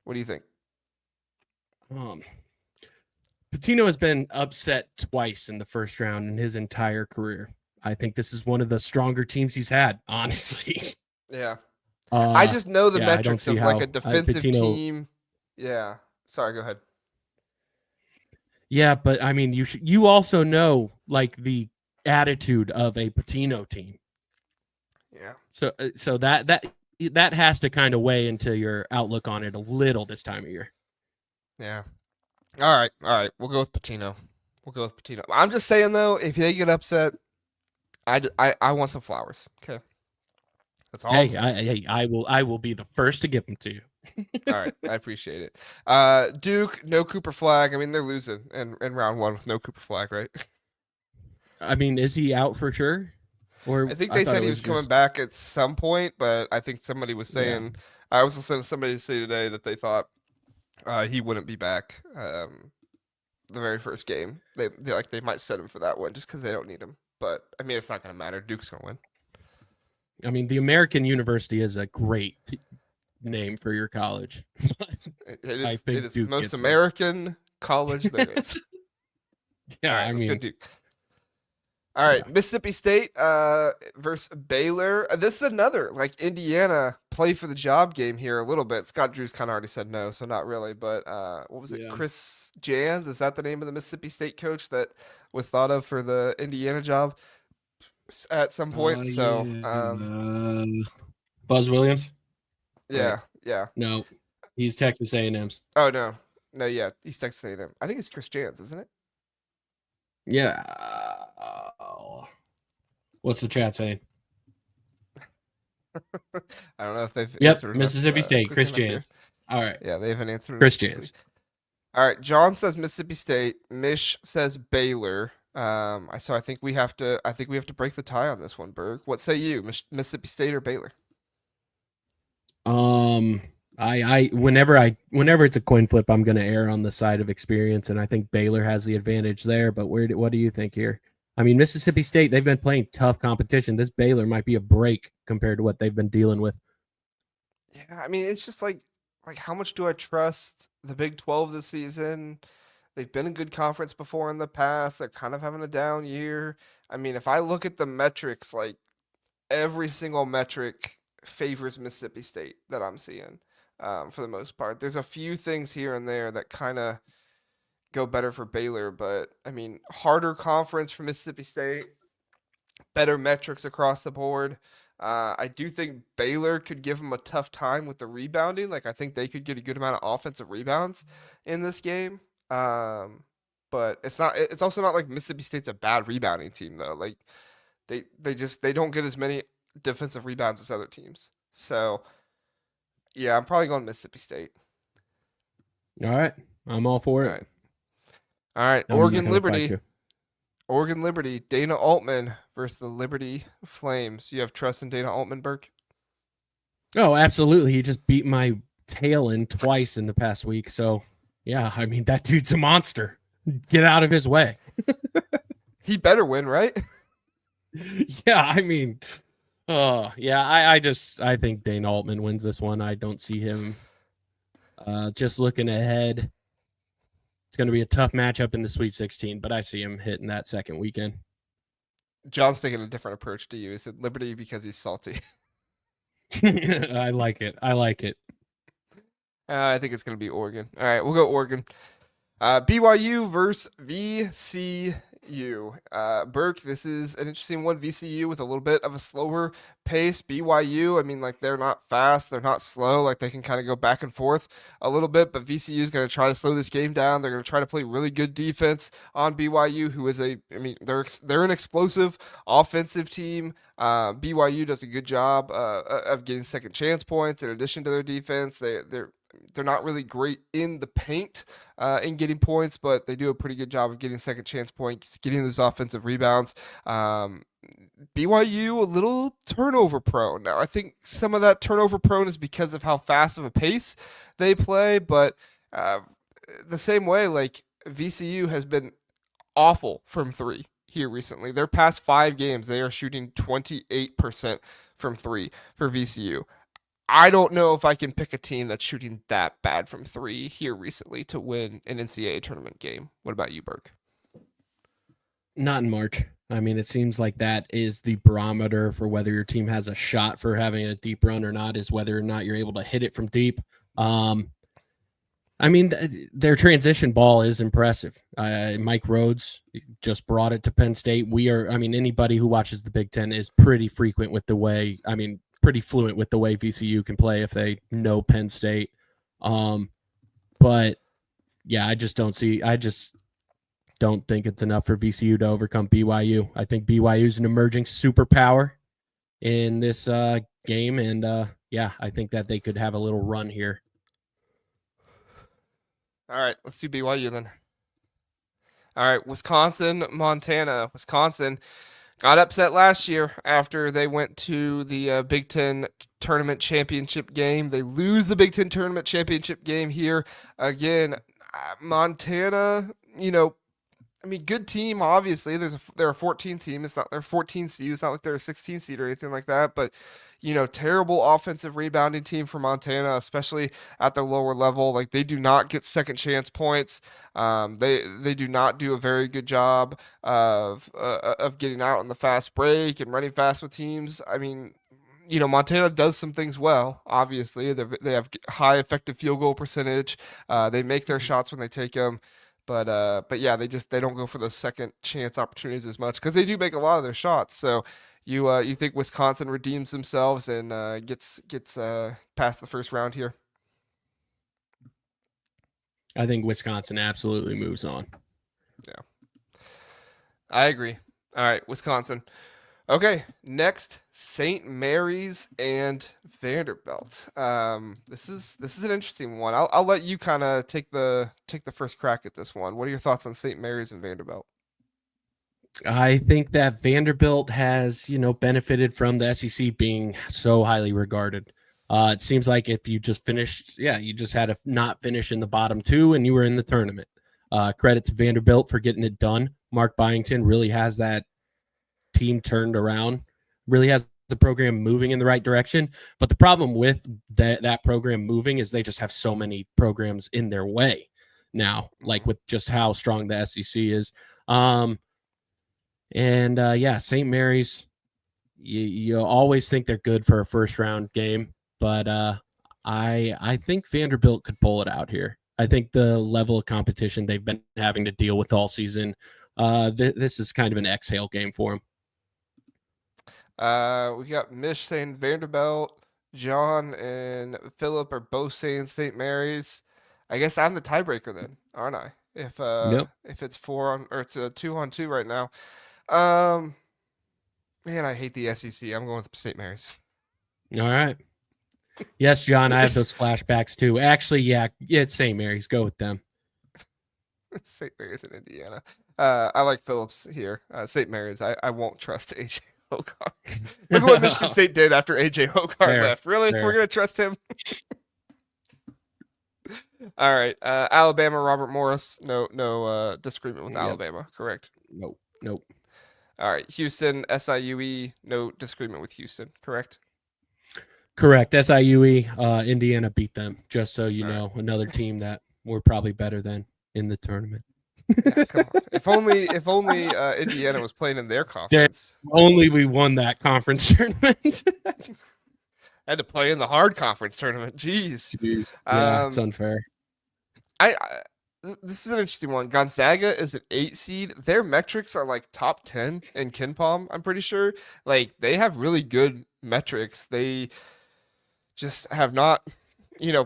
What do you think? Um, Patino has been upset twice in the first round in his entire career. I think this is one of the stronger teams he's had, honestly. Yeah. I just know the yeah, I don't metrics see of like how a defensive Patino. team. Yeah. Sorry, go ahead. Yeah, but I mean, you also know like the attitude of a Patino team. Yeah. So that has to kind of weigh into your outlook on it a little this time of year. Yeah. All right. All right. We'll go with Patino. We'll go with Patino. I'm just saying though, if they get upset, I want some flowers. Okay. That's all I'm saying. I will be the first to give them to you. All right, I appreciate it. Duke, no Cooper Flag. I mean, they're losing in round one with no Cooper Flag, right? I mean, is he out for sure? Or I think I they thought said it he was was coming just back at some point, but I think somebody was saying I was listening to somebody say today that they thought he wouldn't be back the very first game. They might set him for that one just because they don't need him. But I mean, it's not going to matter. Duke's going to win. I mean, the American University is a great name for your college. It is the Duke most gets American college there is. Yeah, All right, I let's go mean, Duke. All right, yeah. Mississippi State versus Baylor. This is another like Indiana play for the job game here a little bit. Scott Drew's kind of already said no, so not really. But what was it? Yeah. Chris Jans, is that the name of the Mississippi State coach that was thought of for the Indiana job at some point? So Yeah. Buzz Williams? Right. yeah. No, he's Texas A&M's. Oh no, yeah, he's Texas A&M. I think it's Chris Jans, isn't it? Yeah. What's the chat saying? I don't know if they've Yep, answered Mississippi State, quick Chris enough here. Jans. All right, Yeah, they haven't answered Chris quickly. Jans. All right, John says Mississippi State. Mish says Baylor. So I think we have to. I think we have to break the tie on this one, Berg. What say you, Mississippi State or Baylor? Whenever it's a coin flip, I'm going to err on the side of experience, and I think Baylor has the advantage there. But what do you think here? I mean, Mississippi State, they've been playing tough competition. This Baylor might be a break compared to what they've been dealing with. Yeah, I mean, it's just like how much do I trust the Big 12 this season? They've been a good conference before in the past. They're kind of having a down year. I mean, if I look at the metrics, like every single metric favors Mississippi State that I'm seeing, for the most part. There's a few things here and there that kind of go better for Baylor, but I mean, harder conference for Mississippi State, better metrics across the board. I do think Baylor could give them a tough time with the rebounding. Like I think they could get a good amount of offensive rebounds in this game. But it's not. It's also not like Mississippi State's a bad rebounding team though. Like they don't get as many defensive rebounds as other teams. So yeah, I'm probably going Mississippi State. All right, I'm all for it. All right. I'm Oregon Liberty. Oregon Liberty. Dana Altman versus the Liberty Flames. You have trust in Dana Altman, Burke? Oh, absolutely. He just beat my tail in twice in the past week. So yeah, I mean that dude's a monster. Get out of his way. He better win, right? Yeah, I mean, I think Dana Altman wins this one. I don't see him. Just looking ahead, it's going to be a tough matchup in the Sweet 16, but I see him hitting that second weekend. John's taking a different approach to you. He said Liberty because he's salty. I like it. I think it's going to be Oregon. All right, we'll go Oregon. BYU versus VCU. VCU. Burke, this is an interesting one. VCU with a little bit of a slower pace. BYU, I mean, like they're not fast, they're not slow, like they can kind of go back and forth a little bit, but VCU is going to try to slow this game down. They're going to try to play really good defense on BYU, who is they're an explosive offensive team. BYU does a good job of getting second chance points in addition to their defense. They're not really great in the paint in getting points, but they do a pretty good job of getting second chance points, getting those offensive rebounds. BYU a little turnover prone. Now, I think some of that turnover prone is because of how fast of a pace they play, but the same way, like VCU has been awful from three here recently. Their past 5 games, they are shooting 28% from three for VCU. I don't know if I can pick a team that's shooting that bad from three here recently to win an NCAA tournament game. What about you, Burke? Not in March. I mean, it seems like that is the barometer for whether your team has a shot for having a deep run or not, is whether or not you're able to hit it from deep. I mean, their transition ball is impressive. Mike Rhodes just brought it to Penn State. Anybody who watches the Big Ten is pretty fluent with the way VCU can play if they know Penn State. But yeah, I just don't think it's enough for VCU to overcome BYU. I think BYU is an emerging superpower in this game, and I think that they could have a little run here. All right, let's do BYU then. All right, Wisconsin, Montana. Wisconsin got upset last year after they went to the Big Ten Tournament Championship game. They lose the Big Ten Tournament Championship game here again. Montana, good team. Obviously, they're a 14 team. It's not they're 14 seed. It's not like they're a 16 seed or anything like that. But terrible offensive rebounding team for Montana, especially at the lower level. Like they do not get second chance points. They do not do a very good job of getting out on the fast break and running fast with teams. I mean, Montana does some things well. Obviously, they have high effective field goal percentage. They make their shots when they take them. But yeah, they don't go for the second chance opportunities as much because they do make a lot of their shots. So you think Wisconsin redeems themselves and gets past the first round here? I think Wisconsin absolutely moves on. Yeah, I agree. All right, Wisconsin. Okay, next, St. Mary's and Vanderbilt. This is an interesting one. I'll let you kind of take the first crack at this one. What are your thoughts on St. Mary's and Vanderbilt? I think that Vanderbilt has, benefited from the SEC being so highly regarded. It seems like if you just finished, you just had to not finish in the bottom two and you were in the tournament. Credit to Vanderbilt for getting it done. Mark Byington really has that team turned around, really has the program moving in the right direction. But the problem with that program moving is they just have so many programs in their way now, like with just how strong the SEC is. St. Mary's, you always think they're good for a first round game, but I think Vanderbilt could pull it out here. I think the level of competition they've been having to deal with all season, this is kind of an exhale game for them. We got Mish saying Vanderbilt. John and Philip are both saying St. Mary's. I guess I'm the tiebreaker then, aren't I? If it's 2-on-2 right now. Man, I hate the SEC. I'm going with St. Mary's. All right. Yes, John, I have those flashbacks too. Actually, yeah, it's St. Mary's. Go with them. St. Mary's in Indiana. I like Phillips here. St. Mary's. I won't trust AJ Hogarth. Look at what Michigan State did after AJ Hogarth left. Really? We're going to trust him? All right. Alabama, Robert Morris. No disagreement with Alabama, correct? Nope. All right. Houston, SIUE. No disagreement with Houston, correct? Correct. SIUE, Indiana beat them, just so you know. Right. Another team that we're probably better than in the tournament. Yeah, come on. If only Indiana was playing in their conference. Only we won that conference tournament. Had to play in the hard conference tournament. Jeez. Yeah, it's unfair. this is an interesting one. Gonzaga is an 8 seed. Their metrics are like top 10 in Ken Palm, I'm pretty sure. Like they have really good metrics. They just have not,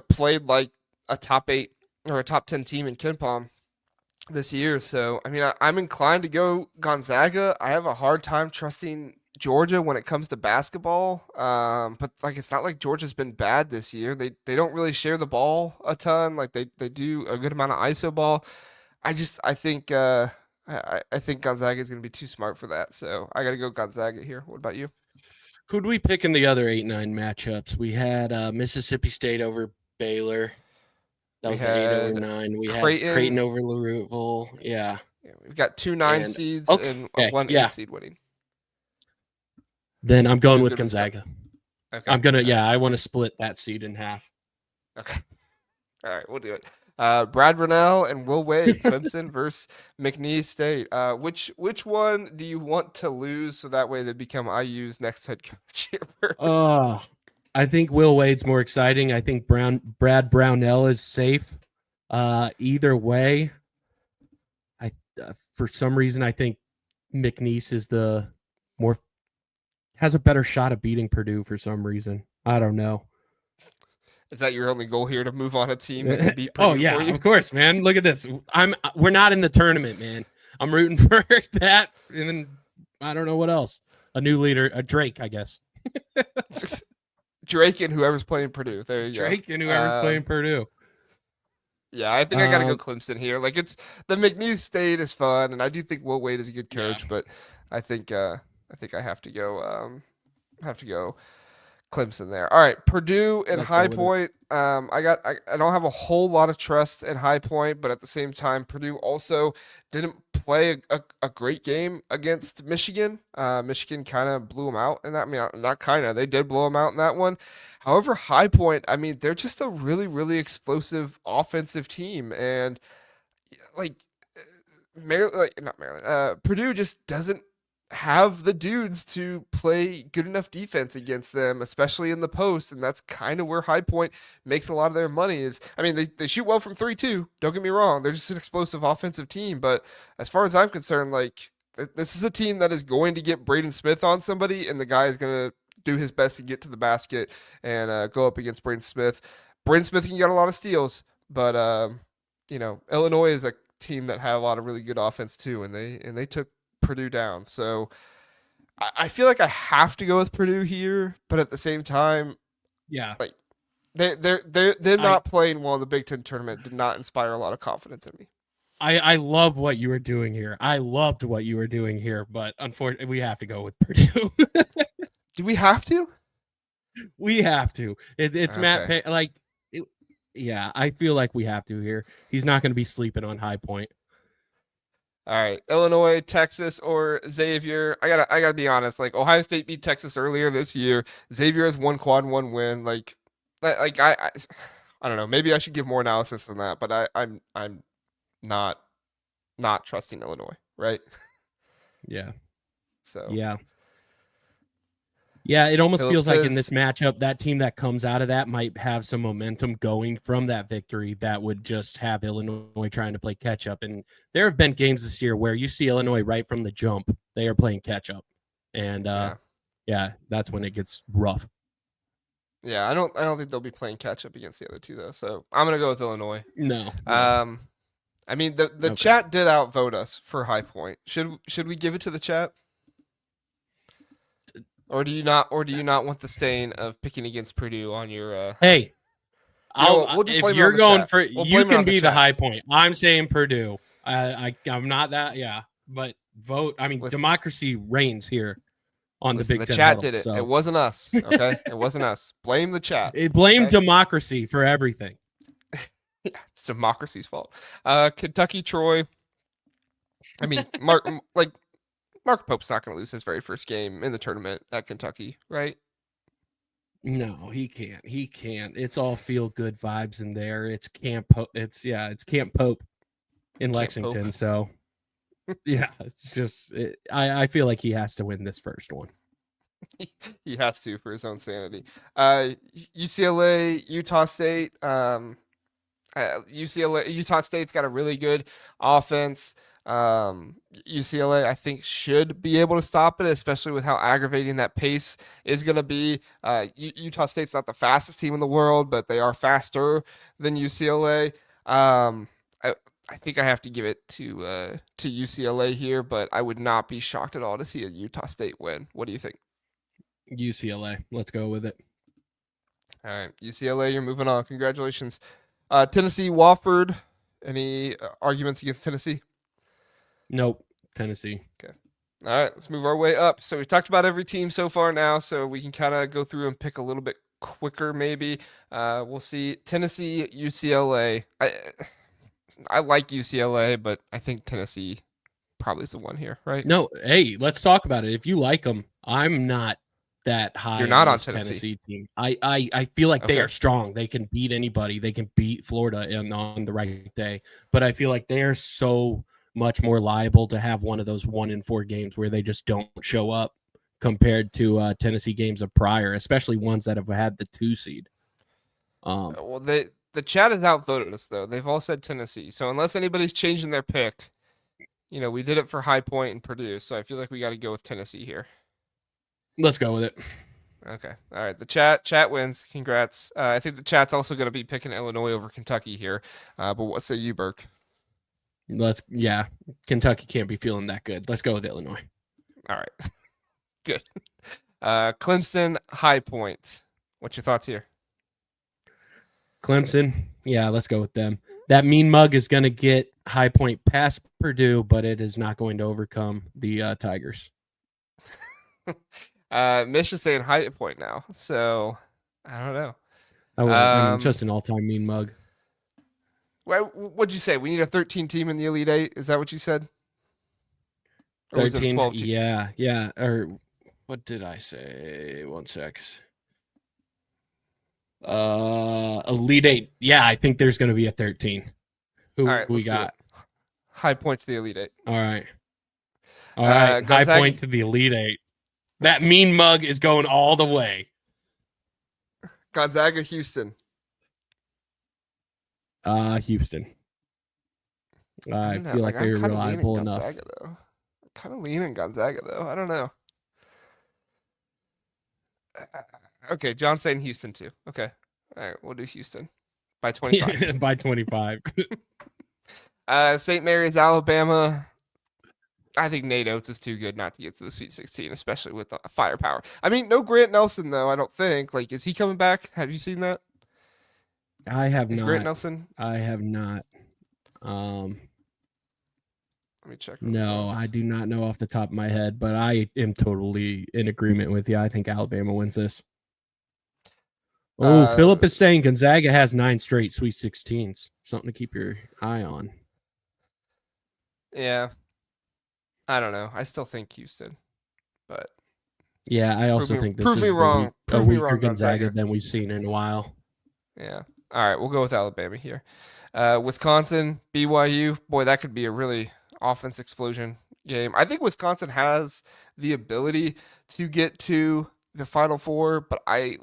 played like a top 8 or a top 10 team in Ken Palm this year. So, I mean, I'm inclined to go Gonzaga. I have a hard time trusting Georgia when it comes to basketball. But like, it's not like Georgia's been bad this year. They don't really share the ball a ton. Like they do a good amount of ISO ball. I think I think Gonzaga is going to be too smart for that. So I got to go Gonzaga here. What about you? Who'd we pick in the other 8-9 matchups? We had Mississippi State over Baylor. That We was the 8 over had 9. We had Creighton. Creighton over Louisville. Yeah. Yeah, we've got two 9 And seeds and okay, one yeah. 8 seed winning. Then I'm going You're with good with Gonzaga. Okay. I'm gonna, All right. I want to split that seed in half. Okay. All right, we'll do it. Brad Brownell and Will Wade, Clemson versus McNeese State. Which one do you want to lose so that way they become IU's next head coach here? Oh, I think Will Wade's more exciting. I think Brad Brownell is safe. Either way, I for some reason I think McNeese is the more has a better shot of beating Purdue for some reason. I don't know. Is that your only goal here to move on a team that can beat Oh Purdue yeah, for you? of course, man. Look at this. We're not in the tournament, man. I'm rooting for that, and then I don't know what else. A new leader, a Drake, I guess. Drake and whoever's playing Purdue. There you Drake go. and whoever's playing Purdue. Yeah, I think I gotta go Clemson here. Like it's the McNeese State is fun, and I do think Will Wade is a good coach, but I think I have to go Clemson there. All right, Purdue and Let's High go with it. Point. I don't have a whole lot of trust in High Point, but at the same time, Purdue also didn't play a great game against Michigan. Michigan kind of blew them out in that. I mean, not kind of. They did blow them out in that one. However, High Point, I mean, they're just a really, really explosive offensive team, and like, Maryland, like not Maryland, Purdue just doesn't have the dudes to play good enough defense against them, especially in the post, and that's kind of where High Point makes a lot of their money. Is I mean, they shoot well from 3 too. Don't get me wrong; they're just an explosive offensive team. But as far as I'm concerned, like this is a team that is going to get Braden Smith on somebody, and the guy is going to do his best to get to the basket and go up against Braden Smith. Braden Smith can get a lot of steals, but Illinois is a team that had a lot of really good offense too, and they took Purdue down. So I feel like I have to go with Purdue here, but at the same time, Yeah. like they're not playing well in the Big Ten tournament did not inspire a lot of confidence in me. I love what you were doing here. I loved what you were doing here, but unfortunately, we have to go with Purdue. Do we have to? We have to. It's Matt. Okay. Yeah, I feel like we have to here. He's not going to be sleeping on High Point. All right, Illinois, Texas, or Xavier. I gotta be honest. Like Ohio State beat Texas earlier this year. Xavier has one quad, one win. I don't know. Maybe I should give more analysis than that, but I'm not trusting Illinois, right? Yeah. So yeah. Yeah, it almost Philip feels like in this says, matchup, that team that comes out of that might have some momentum going from that victory that would just have Illinois trying to play catch up. And there have been games this year where you see Illinois right from the jump, they are playing catch up. And that's when it gets rough. Yeah, I don't think they'll be playing catch up against the other two though. So I'm gonna go with Illinois. No. I mean the chat did outvote us for High Point. Should we give it to the chat? Or do you not want the stain of picking against Purdue on your Hey, we'll just if you're going chat. for you can be the chat. High Point. I'm saying Purdue. I'm not that, but vote. I mean, Listen, democracy reigns here on the Big Ten The chat Huddle, did it. So. It wasn't us. Okay, it wasn't us. Blame the chat. Blame democracy for everything. Yeah, it's democracy's fault. Kentucky, Troy. I mean, Mark Pope's not going to lose his very first game in the tournament at Kentucky, right? No, he can't. He can't. It's all feel good vibes in there. It's Camp Pope. It's Camp Pope in Camp Lexington. Pope. So yeah, it's just I feel like he has to win this first one. He has to for his own sanity. UCLA, Utah State. Utah State's got a really good offense. UCLA, I think, should be able to stop it, especially with how aggravating that pace is going to be. Utah State's not the fastest team in the world, but they are faster than UCLA. I think I have to give it to UCLA here, but I would not be shocked at all to see a Utah State win. What do you think? UCLA. Let's go with it. All right, UCLA, you're moving on. Congratulations. Tennessee, Wofford. Any arguments against Tennessee? Nope. Tennessee. Okay. All right, let's move our way up. So we've talked about every team so far now, so we can kind of go through and pick a little bit quicker, maybe. We'll see Tennessee, UCLA. I like UCLA, but I think Tennessee probably is the one here, right? No, hey, let's talk about it. If you like them, I'm not that high. You're not on this Tennessee team. I feel like they Okay. are strong. They can beat anybody. They can beat Florida on the right day. But I feel like they are so much more liable to have one of those 1-4 games where they just don't show up compared to Tennessee games of prior, especially ones that have had the 2 seed. Well, the chat has outvoted us though. They've all said Tennessee. So unless anybody's changing their pick, we did it for High Point and Purdue. So I feel like we got to go with Tennessee here. Let's go with it. Okay. All right. The chat wins. Congrats. I think the chat's also going to be picking Illinois over Kentucky here. But what say you, Burke? Kentucky can't be feeling that good. Let's go with Illinois. All right. Good. Clemson, High Point. What's your thoughts here? Clemson, yeah, let's go with them. That mean mug is going to get High Point past Purdue, but it is not going to overcome the Tigers. Mish is saying High Point now, so I don't know. I mean, just an all-time mean mug. What'd you say? We need a 13 team in the Elite Eight. Is that what you said? Or 13. 12 team? Yeah. Or what did I say? 1 sec. Elite Eight. Yeah, I think there's going to be a 13. Who right, we got? High Point to the Elite Eight. All right. High Point to the Elite Eight. That mean mug is going all the way. Gonzaga, Houston. Houston. I feel like they're reliable enough. I'm kind of leaning Gonzaga, though. I don't know. Okay, John's saying Houston, too. Okay. All right, we'll do Houston by 25. By 25. St. Mary's, Alabama. I think Nate Oates is too good not to get to the Sweet 16, especially with the firepower. I mean, no Grant Nelson, though, I don't think. Like, is he coming back? Have you seen that? I have not. Grant Nelson? I have not. Let me check. No, I do not know off the top of my head, but I am totally in agreement with you. I think Alabama wins this. Oh, Philip is saying Gonzaga has 9 straight Sweet 16s. Something to keep your eye on. Yeah. I don't know. I still think Houston, but yeah, I also think this is a weaker Gonzaga than we've seen in a while. Yeah. All right, we'll go with Alabama here. Wisconsin, BYU. Boy, that could be a really offense explosion game. I think Wisconsin has the ability to get to the Final Four, but I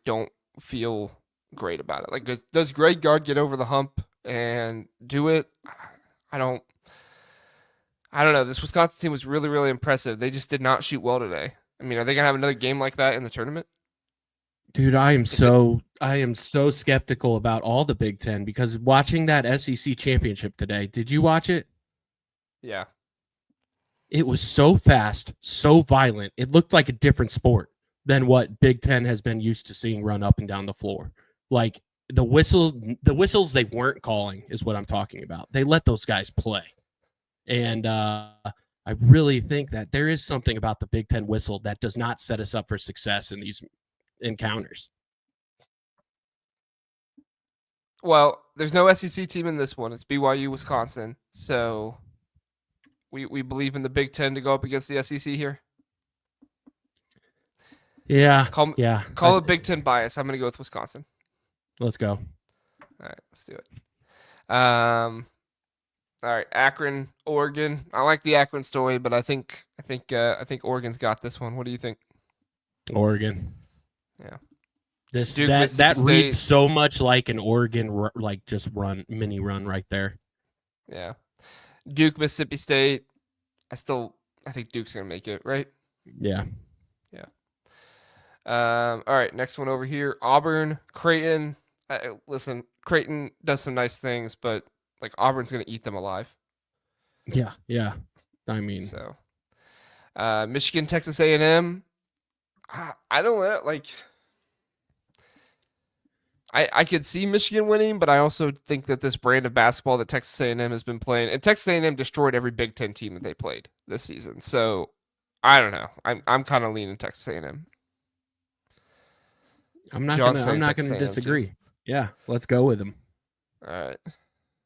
don't feel great about it. Like, does Greg Gard get over the hump and do it? I don't know. This Wisconsin team was really, really impressive. They just did not shoot well today. I mean, are they gonna have another game like that in the tournament? Dude, I am so skeptical about all the Big Ten because watching that SEC championship today, did you watch it? Yeah. It was so fast, so violent. It looked like a different sport than what Big Ten has been used to seeing run up and down the floor. Like the whistles they weren't calling is what I'm talking about. They let those guys play. And I really think that there is something about the Big Ten whistle that does not set us up for success in these encounters. Well, there's no SEC team in this one. It's BYU, Wisconsin. So we believe in the Big Ten to go up against the SEC here. Yeah. Call it Big Ten bias. I'm going to go with Wisconsin. Let's go. All right, let's do it. All right, Akron, Oregon. I like the Akron story, but I think Oregon's got this one. What do you think? Oregon. Yeah. This Duke, that Mississippi that reads State. so much like an Oregon like just mini run right there. Yeah. Duke, Mississippi State. I think Duke's gonna make it, right? Yeah. Yeah. All right, next one over here. Auburn, Creighton. Listen, Creighton does some nice things, but like Auburn's gonna eat them alive. Yeah. Yeah. I mean, So, Michigan, Texas A&M. I don't know. Like, I could see Michigan winning, but I also think that this brand of basketball that Texas A&M has been playing, and Texas A&M destroyed every Big Ten team that they played this season. So, I don't know. I'm kind of leaning Texas A&M. John's I'm saying not Texas gonna A&M too. disagree. Yeah, let's go with them. All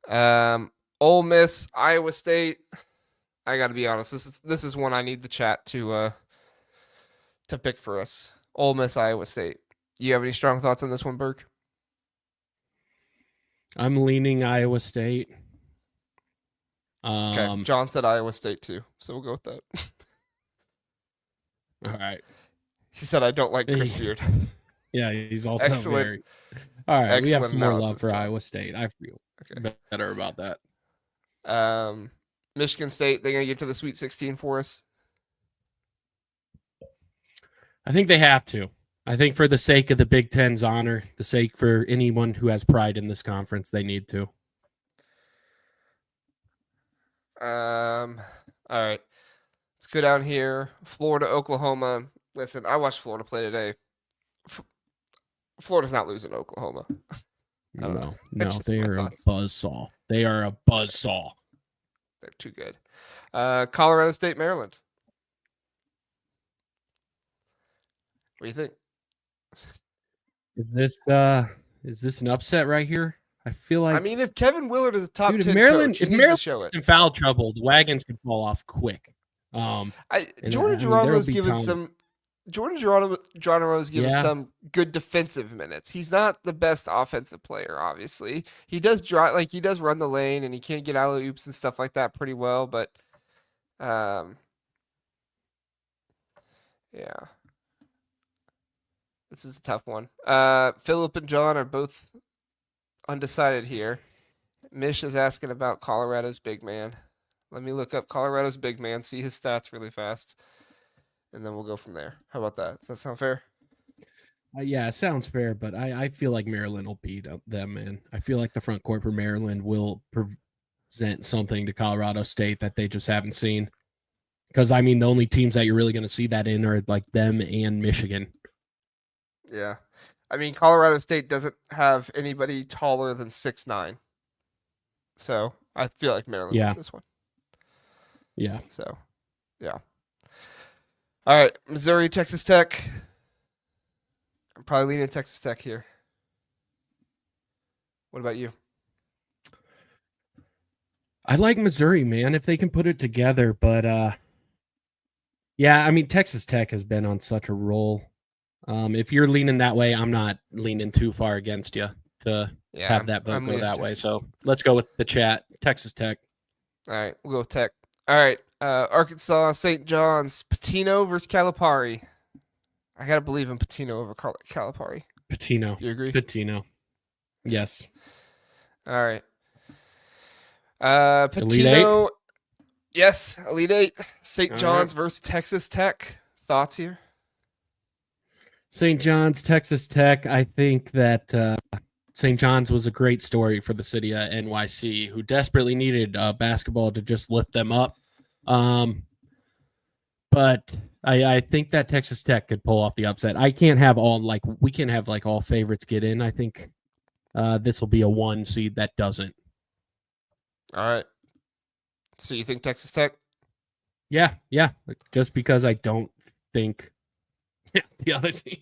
right. Ole Miss, Iowa State. I got to be honest. This is one I need the chat to pick for us. Ole Miss, Iowa State. You have any strong thoughts on this one, Burke? I'm leaning Iowa State. Okay. John said Iowa State too, so we'll go with that. All right. He said I don't like Chris Beard. Yeah, he's also Excellent. very. All right, we have some more love for John. Iowa State. I feel better about that. Michigan State, they're gonna get to the Sweet 16 for us. I think they have to. I think for the sake of the Big Ten's honor, the sake for anyone who has pride in this conference, they need to. All right. Let's go down here. Florida, Oklahoma. Listen, I watched Florida play today. Florida's not losing to Oklahoma. No, they are a buzzsaw. They are a buzzsaw. They're too good. Colorado State, Maryland. What do you think? Is this an upset right here? I feel like. I mean, if Kevin Willard is a top 10 Maryland, coach, if Maryland's show it. in foul trouble, the wagons could fall off quick. Jordan Geronimo's given some. Jordan Geronimo's given some good defensive minutes. He's not the best offensive player, obviously. He does run the lane and he can get alley oops and stuff like that pretty well, but yeah. This is a tough one. Philip and John are both undecided here. Mish is asking about Colorado's big man. Let me look up Colorado's big man, see his stats really fast, and then we'll go from there. How about that? Does that sound fair? Yeah, it sounds fair, but I feel like Maryland will beat them, man. I feel like the front court for Maryland will present something to Colorado State that they just haven't seen. Because, I mean, the only teams that you're really going to see that in are like them and Michigan. Yeah. I mean, Colorado State doesn't have anybody taller than 6'9". So I feel like Maryland wins this one. Yeah. So, yeah. All right. Missouri, Texas Tech. I'm probably leaning Texas Tech here. What about you? I like Missouri, man, if they can put it together. But, yeah, I mean, Texas Tech has been on such a roll. If you're leaning that way, I'm not leaning too far against you to have that vote go that way. So let's go with the chat. Texas Tech. All right, we'll go with Tech. All right, Arkansas, St. John's, Pitino versus Calipari. I gotta believe in Pitino over Calipari. Pitino. You agree? Pitino. Yes. All right. Pitino. Elite Eight? Yes, Elite Eight. St. John's versus Texas Tech. Thoughts here? St. John's, Texas Tech. I think that St. John's was a great story for the city of NYC, who desperately needed basketball to just lift them up. But I think that Texas Tech could pull off the upset. We can't have all favorites get in. I think this will be a 1 seed that doesn't. All right. So you think Texas Tech? Yeah. Just because I don't think the other team.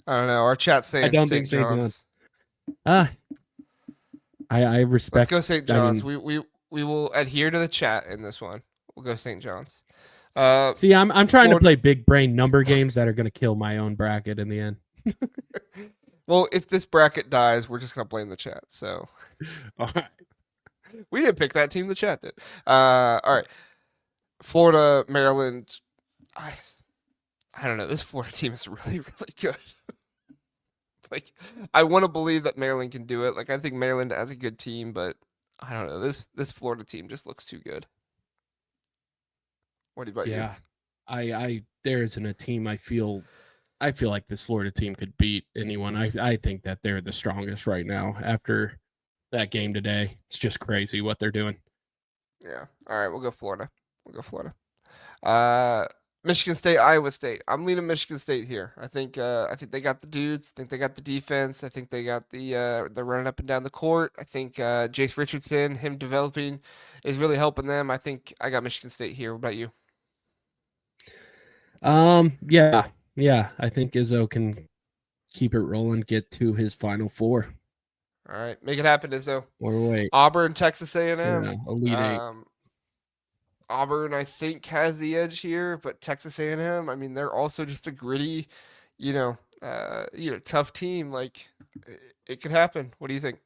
I don't know. Our chat's saying I don't think St. John's. I respect. Let's go St. John's. I mean, we will adhere to the chat in this one. We'll go St. John's. See, I'm trying to play big brain number games that are going to kill my own bracket in the end. Well, if this bracket dies, we're just going to blame the chat. So, all right. We didn't pick that team. The chat did. All right. Florida, Maryland. I don't know. This Florida team is really, really good. Like, I want to believe that Maryland can do it. Like, I think Maryland has a good team, but I don't know. This Florida team just looks too good. What about you? Yeah, I there isn't a team I feel like this Florida team could beat anyone. I think that they're the strongest right now after that game today. It's just crazy what they're doing. Yeah. All right, we'll go Florida. We'll go Florida. Uh, Michigan State, Iowa State. I'm leaning Michigan State here. I think they got the dudes. I think they got the defense. I think they got the running up and down the court. I think Jace Richardson, him developing, is really helping them. I think I got Michigan State here. What about you? Yeah. I think Izzo can keep it rolling, get to his Final Four. All right, make it happen, Izzo. Or wait, Auburn, Texas yeah, A&M. Elite Eight. Auburn, I think, has the edge here, but Texas A&M, I mean, they're also just a gritty, tough team. Like, it could happen. What do you think?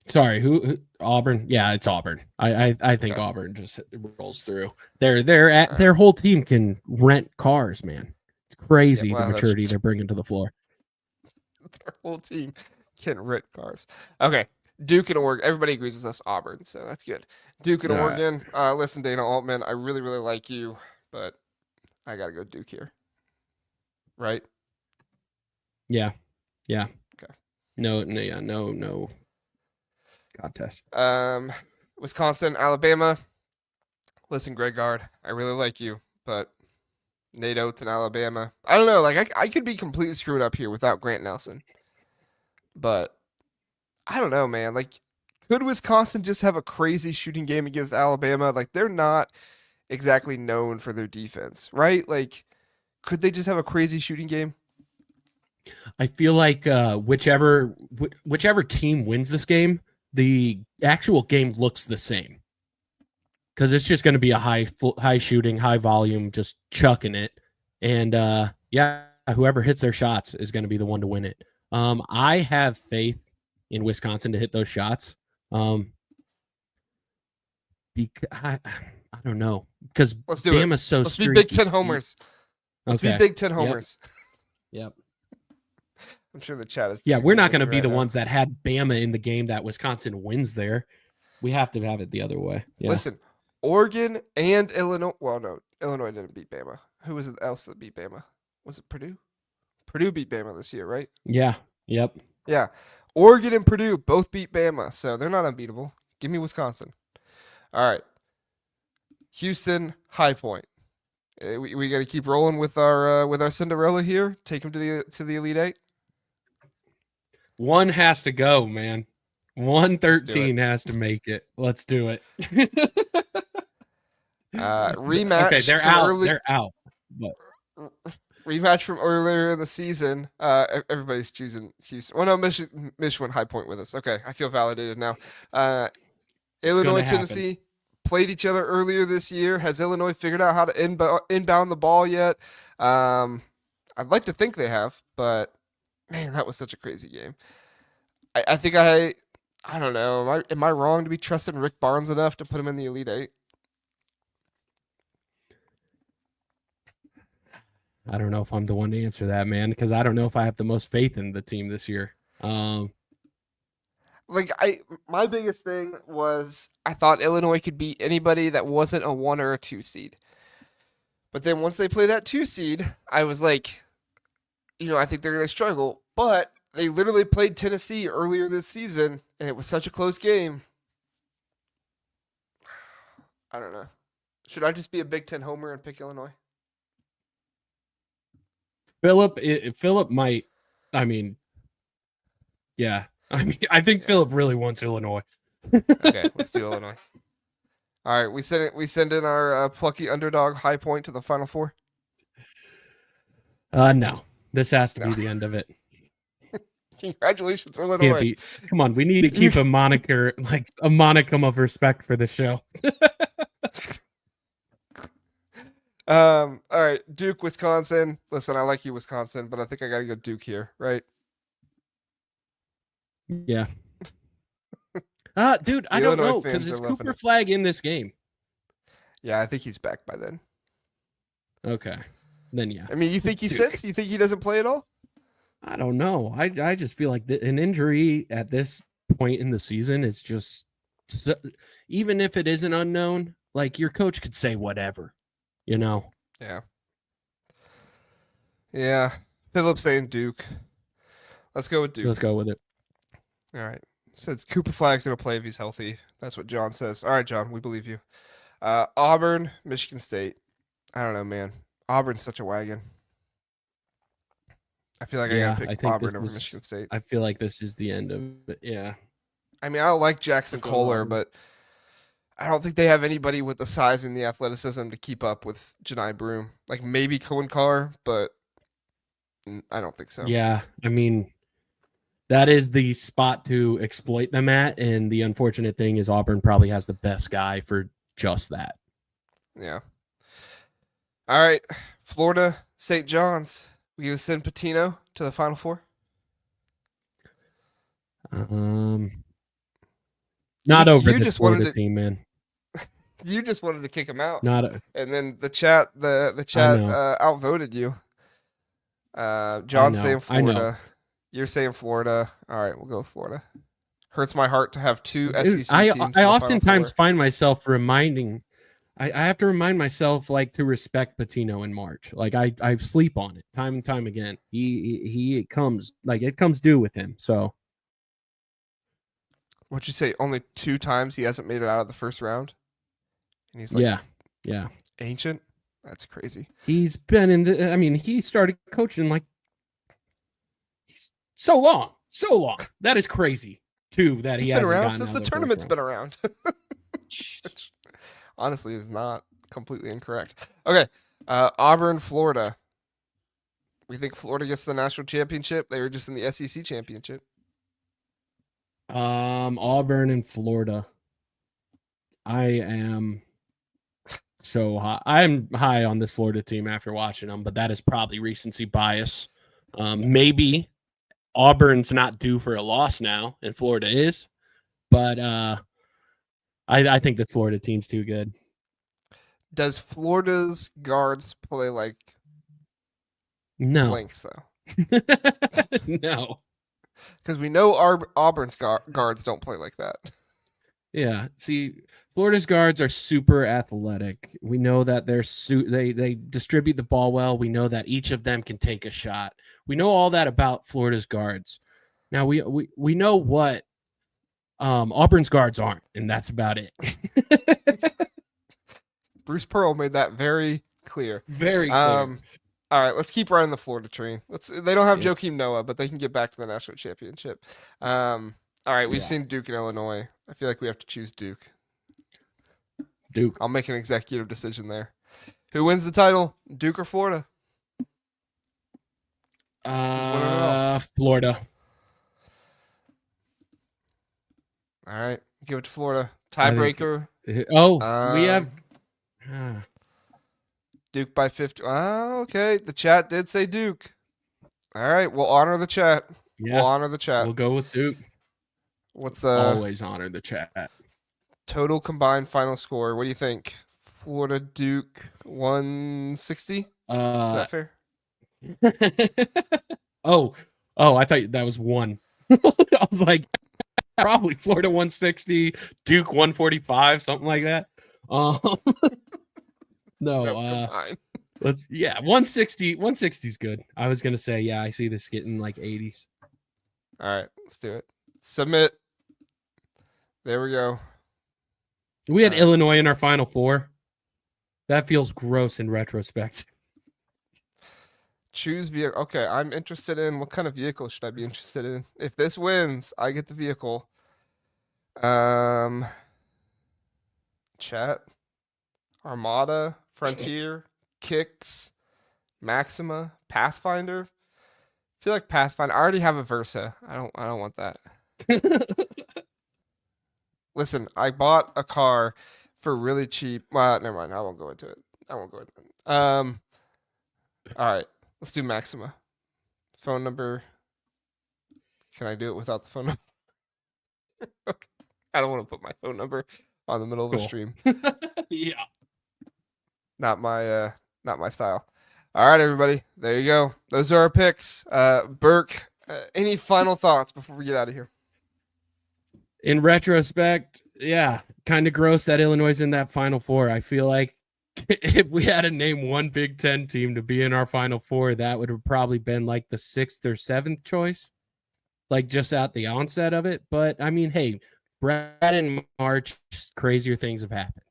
Sorry, who Auburn? Yeah, it's Auburn. I think Okay. Auburn just rolls through. Their whole team can rent cars, man. It's Yeah, crazy the well, maturity they're bringing to the floor. their whole team can rent cars. Okay. Duke and Oregon. Everybody agrees with us, Auburn, so that's good. Duke and All right. Oregon. Listen, Dana Altman, I really, really like you, but I got to go Duke here. Right? Yeah. Okay. No contest. Wisconsin, Alabama. Listen, Greg Gard, I really like you, but Nate Oates in Alabama. I don't know. Like, I could be completely screwed up here without Grant Nelson, but I don't know, man. Like, could Wisconsin just have a crazy shooting game against Alabama? Like, they're not exactly known for their defense, right? Like, could they just have a crazy shooting game? I feel like whichever team wins this game, the actual game looks the same because it's just going to be a high shooting, high volume, just chucking it, and whoever hits their shots is going to be the one to win it. I have faith in Wisconsin to hit those shots. I don't know because Let's do it. Bama's so Let's be streaky. Big Ten homers. Let's be Okay. Big Ten homers. Yep. I'm sure the chat is. Yeah, we're not going to disagreeing be with me the right ones that had Bama in the game that Wisconsin wins there. We have to have it the other way. now. Yeah. Listen, Oregon and Illinois. Well, no, Illinois didn't beat Bama. Who was it else that beat Bama? Was it Purdue? Purdue beat Bama this year, right? Yeah. Yep. Yeah. Oregon and Purdue both beat Bama, so they're not unbeatable. Give me Wisconsin. All right. Houston, High Point. We got to keep rolling with our Cinderella here. Take them to the Elite Eight. One has to go, man. 113 has to make it. Let's do it. Rematch. Okay, they're out. They're out. But rematch from earlier in the season. Everybody's choosing Houston. Well, no, Michigan went High Point with us. Okay, I feel validated now. Illinois, Tennessee played each other earlier this year. Has Illinois figured out how to inbound the ball yet? I'd like to think they have, but man, that was such a crazy game. I think I don't know. Am I wrong to be trusting Rick Barnes enough to put him in the Elite Eight? I don't know if I'm the one to answer that, man, because I don't know if I have the most faith in the team this year. My biggest thing was I thought Illinois could beat anybody that wasn't a 1 or a 2 seed. But then once they play that 2 seed, I was like, I think they're going to struggle. But they literally played Tennessee earlier this season, and it was such a close game. I don't know. Should I just be a Big Ten homer and pick Illinois? Philip might. I mean, yeah. I think Philip really wants Illinois. Okay, let's do Illinois. All right, we send in our plucky underdog High Point to the Final Four. No, this has to be the end of it. Congratulations, Illinois. Come on, we need to keep a moniker, like a monicum of respect for the show. All right, Duke, Wisconsin. Listen, I like you, Wisconsin, but I think I got to go Duke here, right? Yeah. Dude, I don't know because is Cooper Flag in this game? Yeah, I think he's back by then. Okay, then yeah. I mean, you think he sits? You think he doesn't play at all? I don't know. I just feel like an injury at this point in the season is just so, even if it is an unknown, like your coach could say whatever, you know. Yeah. Yeah. Philip saying Duke. Let's go with Duke. Let's go with it. All right. Says Cooper Flag's going to play if he's healthy. That's what John says. All right, John, we believe you. Auburn, Michigan State. I don't know, man. Auburn's such a wagon. I feel like I got to pick Auburn over Michigan State. I feel like this is the end of it. Yeah. I mean, I like Jackson Kohler, but I don't think they have anybody with the size and the athleticism to keep up with Janai Broom. Like maybe Cohen Carr, but I don't think so. Yeah. I mean, that is the spot to exploit them at. And the unfortunate thing is Auburn probably has the best guy for just that. Yeah. All right. Florida, St. John's. We going to send Patino to the Final Four? Not over this Florida team, man. You just wanted to kick him out. And then the chat outvoted you. John's saying Florida. You're saying Florida. All right, we'll go with Florida. Hurts my heart to have two SEC teams. I oftentimes find myself reminding. I have to remind myself like to respect Patino in March. Like I sleep on it time and time again. It comes due with him. So what'd you say? Only 2 times he hasn't made it out of the first round? And he's like yeah. Ancient? That's crazy. He's been in he started coaching like so long. That is crazy too that he's been around since the tournament's been around. Honestly, is not completely incorrect. Okay. Auburn, Florida. We think Florida gets the national championship. They were just in the SEC championship. Auburn and Florida. I am so high. I'm high on this Florida team after watching them, but that is probably recency bias. Maybe Auburn's not due for a loss now, and Florida is, but I think this Florida team's too good. Does Florida's guards play like blanks though? No. Because we know Auburn's guards don't play like that. Yeah. See, Florida's guards are super athletic. We know that they distribute the ball well. We know that each of them can take a shot. We know all that about Florida's guards. Now we know what Auburn's guards aren't, and that's about it. Bruce Pearl made that very clear. Very clear. All right, let's keep riding the Florida train. They don't have Joakim Noah, but they can get back to the national championship. All right, we've seen Duke and Illinois. I feel like we have to choose Duke. I'll make an executive decision there. Who wins the title, Duke or Florida? Florida. All right, give it to Florida. Tiebreaker. We have Duke by 50. Oh, okay. The chat did say Duke. All right, we'll honor the chat. Yeah, we'll honor the chat. We'll go with Duke. What's always honor the chat. Total combined final score? What do you think? Florida Duke 160. Is that fair? Oh, I thought that was one. I was like, probably Florida 160, Duke 145, something like that. No, let's 160. 160 is good. I was gonna say, I see this getting like 80s. All right, let's do it. Submit. There we go. We had Illinois in our Final Four. That feels gross in retrospect. Choose vehicle. Okay, I'm interested in what kind of vehicle should I be interested in? If this wins, I get the vehicle. Chat. Armada, Frontier, Kicks, Maxima, Pathfinder. I feel like Pathfinder. I already have a Versa. I don't want that. Listen, I bought a car for really cheap. Well, never mind. I won't go into it. All right. Let's do Maxima. Phone number. Can I do it without the phone number? Okay. I don't want to put my phone number on the middle of a stream. Yeah. Not my style. All right, everybody. There you go. Those are our picks. Burke, any final thoughts before we get out of here? In retrospect, yeah, kind of gross that Illinois is in that Final Four. I feel like if we had to name one Big Ten team to be in our Final Four, that would have probably been like the 6th or 7th choice, like just at the onset of it. But I mean, hey, Brad and March, crazier things have happened.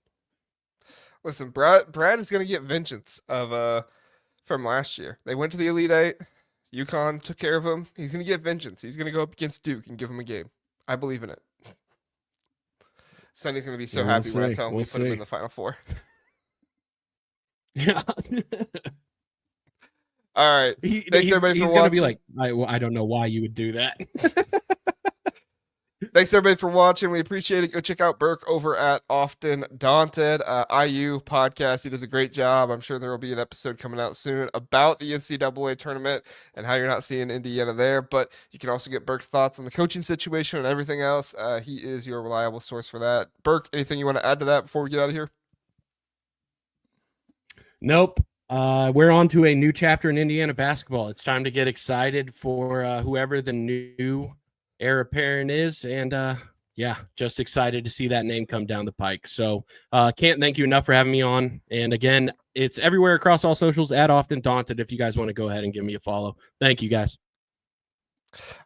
Listen, Brad is going to get vengeance of from last year. They went to the Elite Eight. UConn took care of him. He's going to get vengeance. He's going to go up against Duke and give him a game. I believe in it. Sonny's going to be so happy when I tell him we put him in the Final Four. Yeah. All right. Thanks everybody for watching. He's going to be like, I don't know why you would do that. Thanks everybody for watching. We appreciate it. Go check out Burke over at Often Daunted, IU podcast. He does a great job. I'm sure there will be an episode coming out soon about the NCAA tournament and how you're not seeing Indiana there. But you can also get Burke's thoughts on the coaching situation and everything else. He is your reliable source for that. Burke, anything you want to add to that before we get out of here? Nope. We're on to a new chapter in Indiana basketball. It's time to get excited for whoever the new heir apparent is, and yeah, just excited to see that name come down the pike. So can't thank you enough for having me on. And again, it's everywhere across all socials at Often Daunted if you guys want to go ahead and give me a follow. Thank you, guys.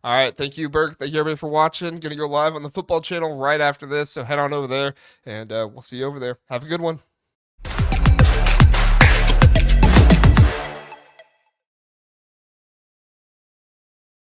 All right, thank you, Burke. Thank you everybody for watching. Gonna go live on the football channel right after this, so head on over there, and we'll see you over there. Have a good one.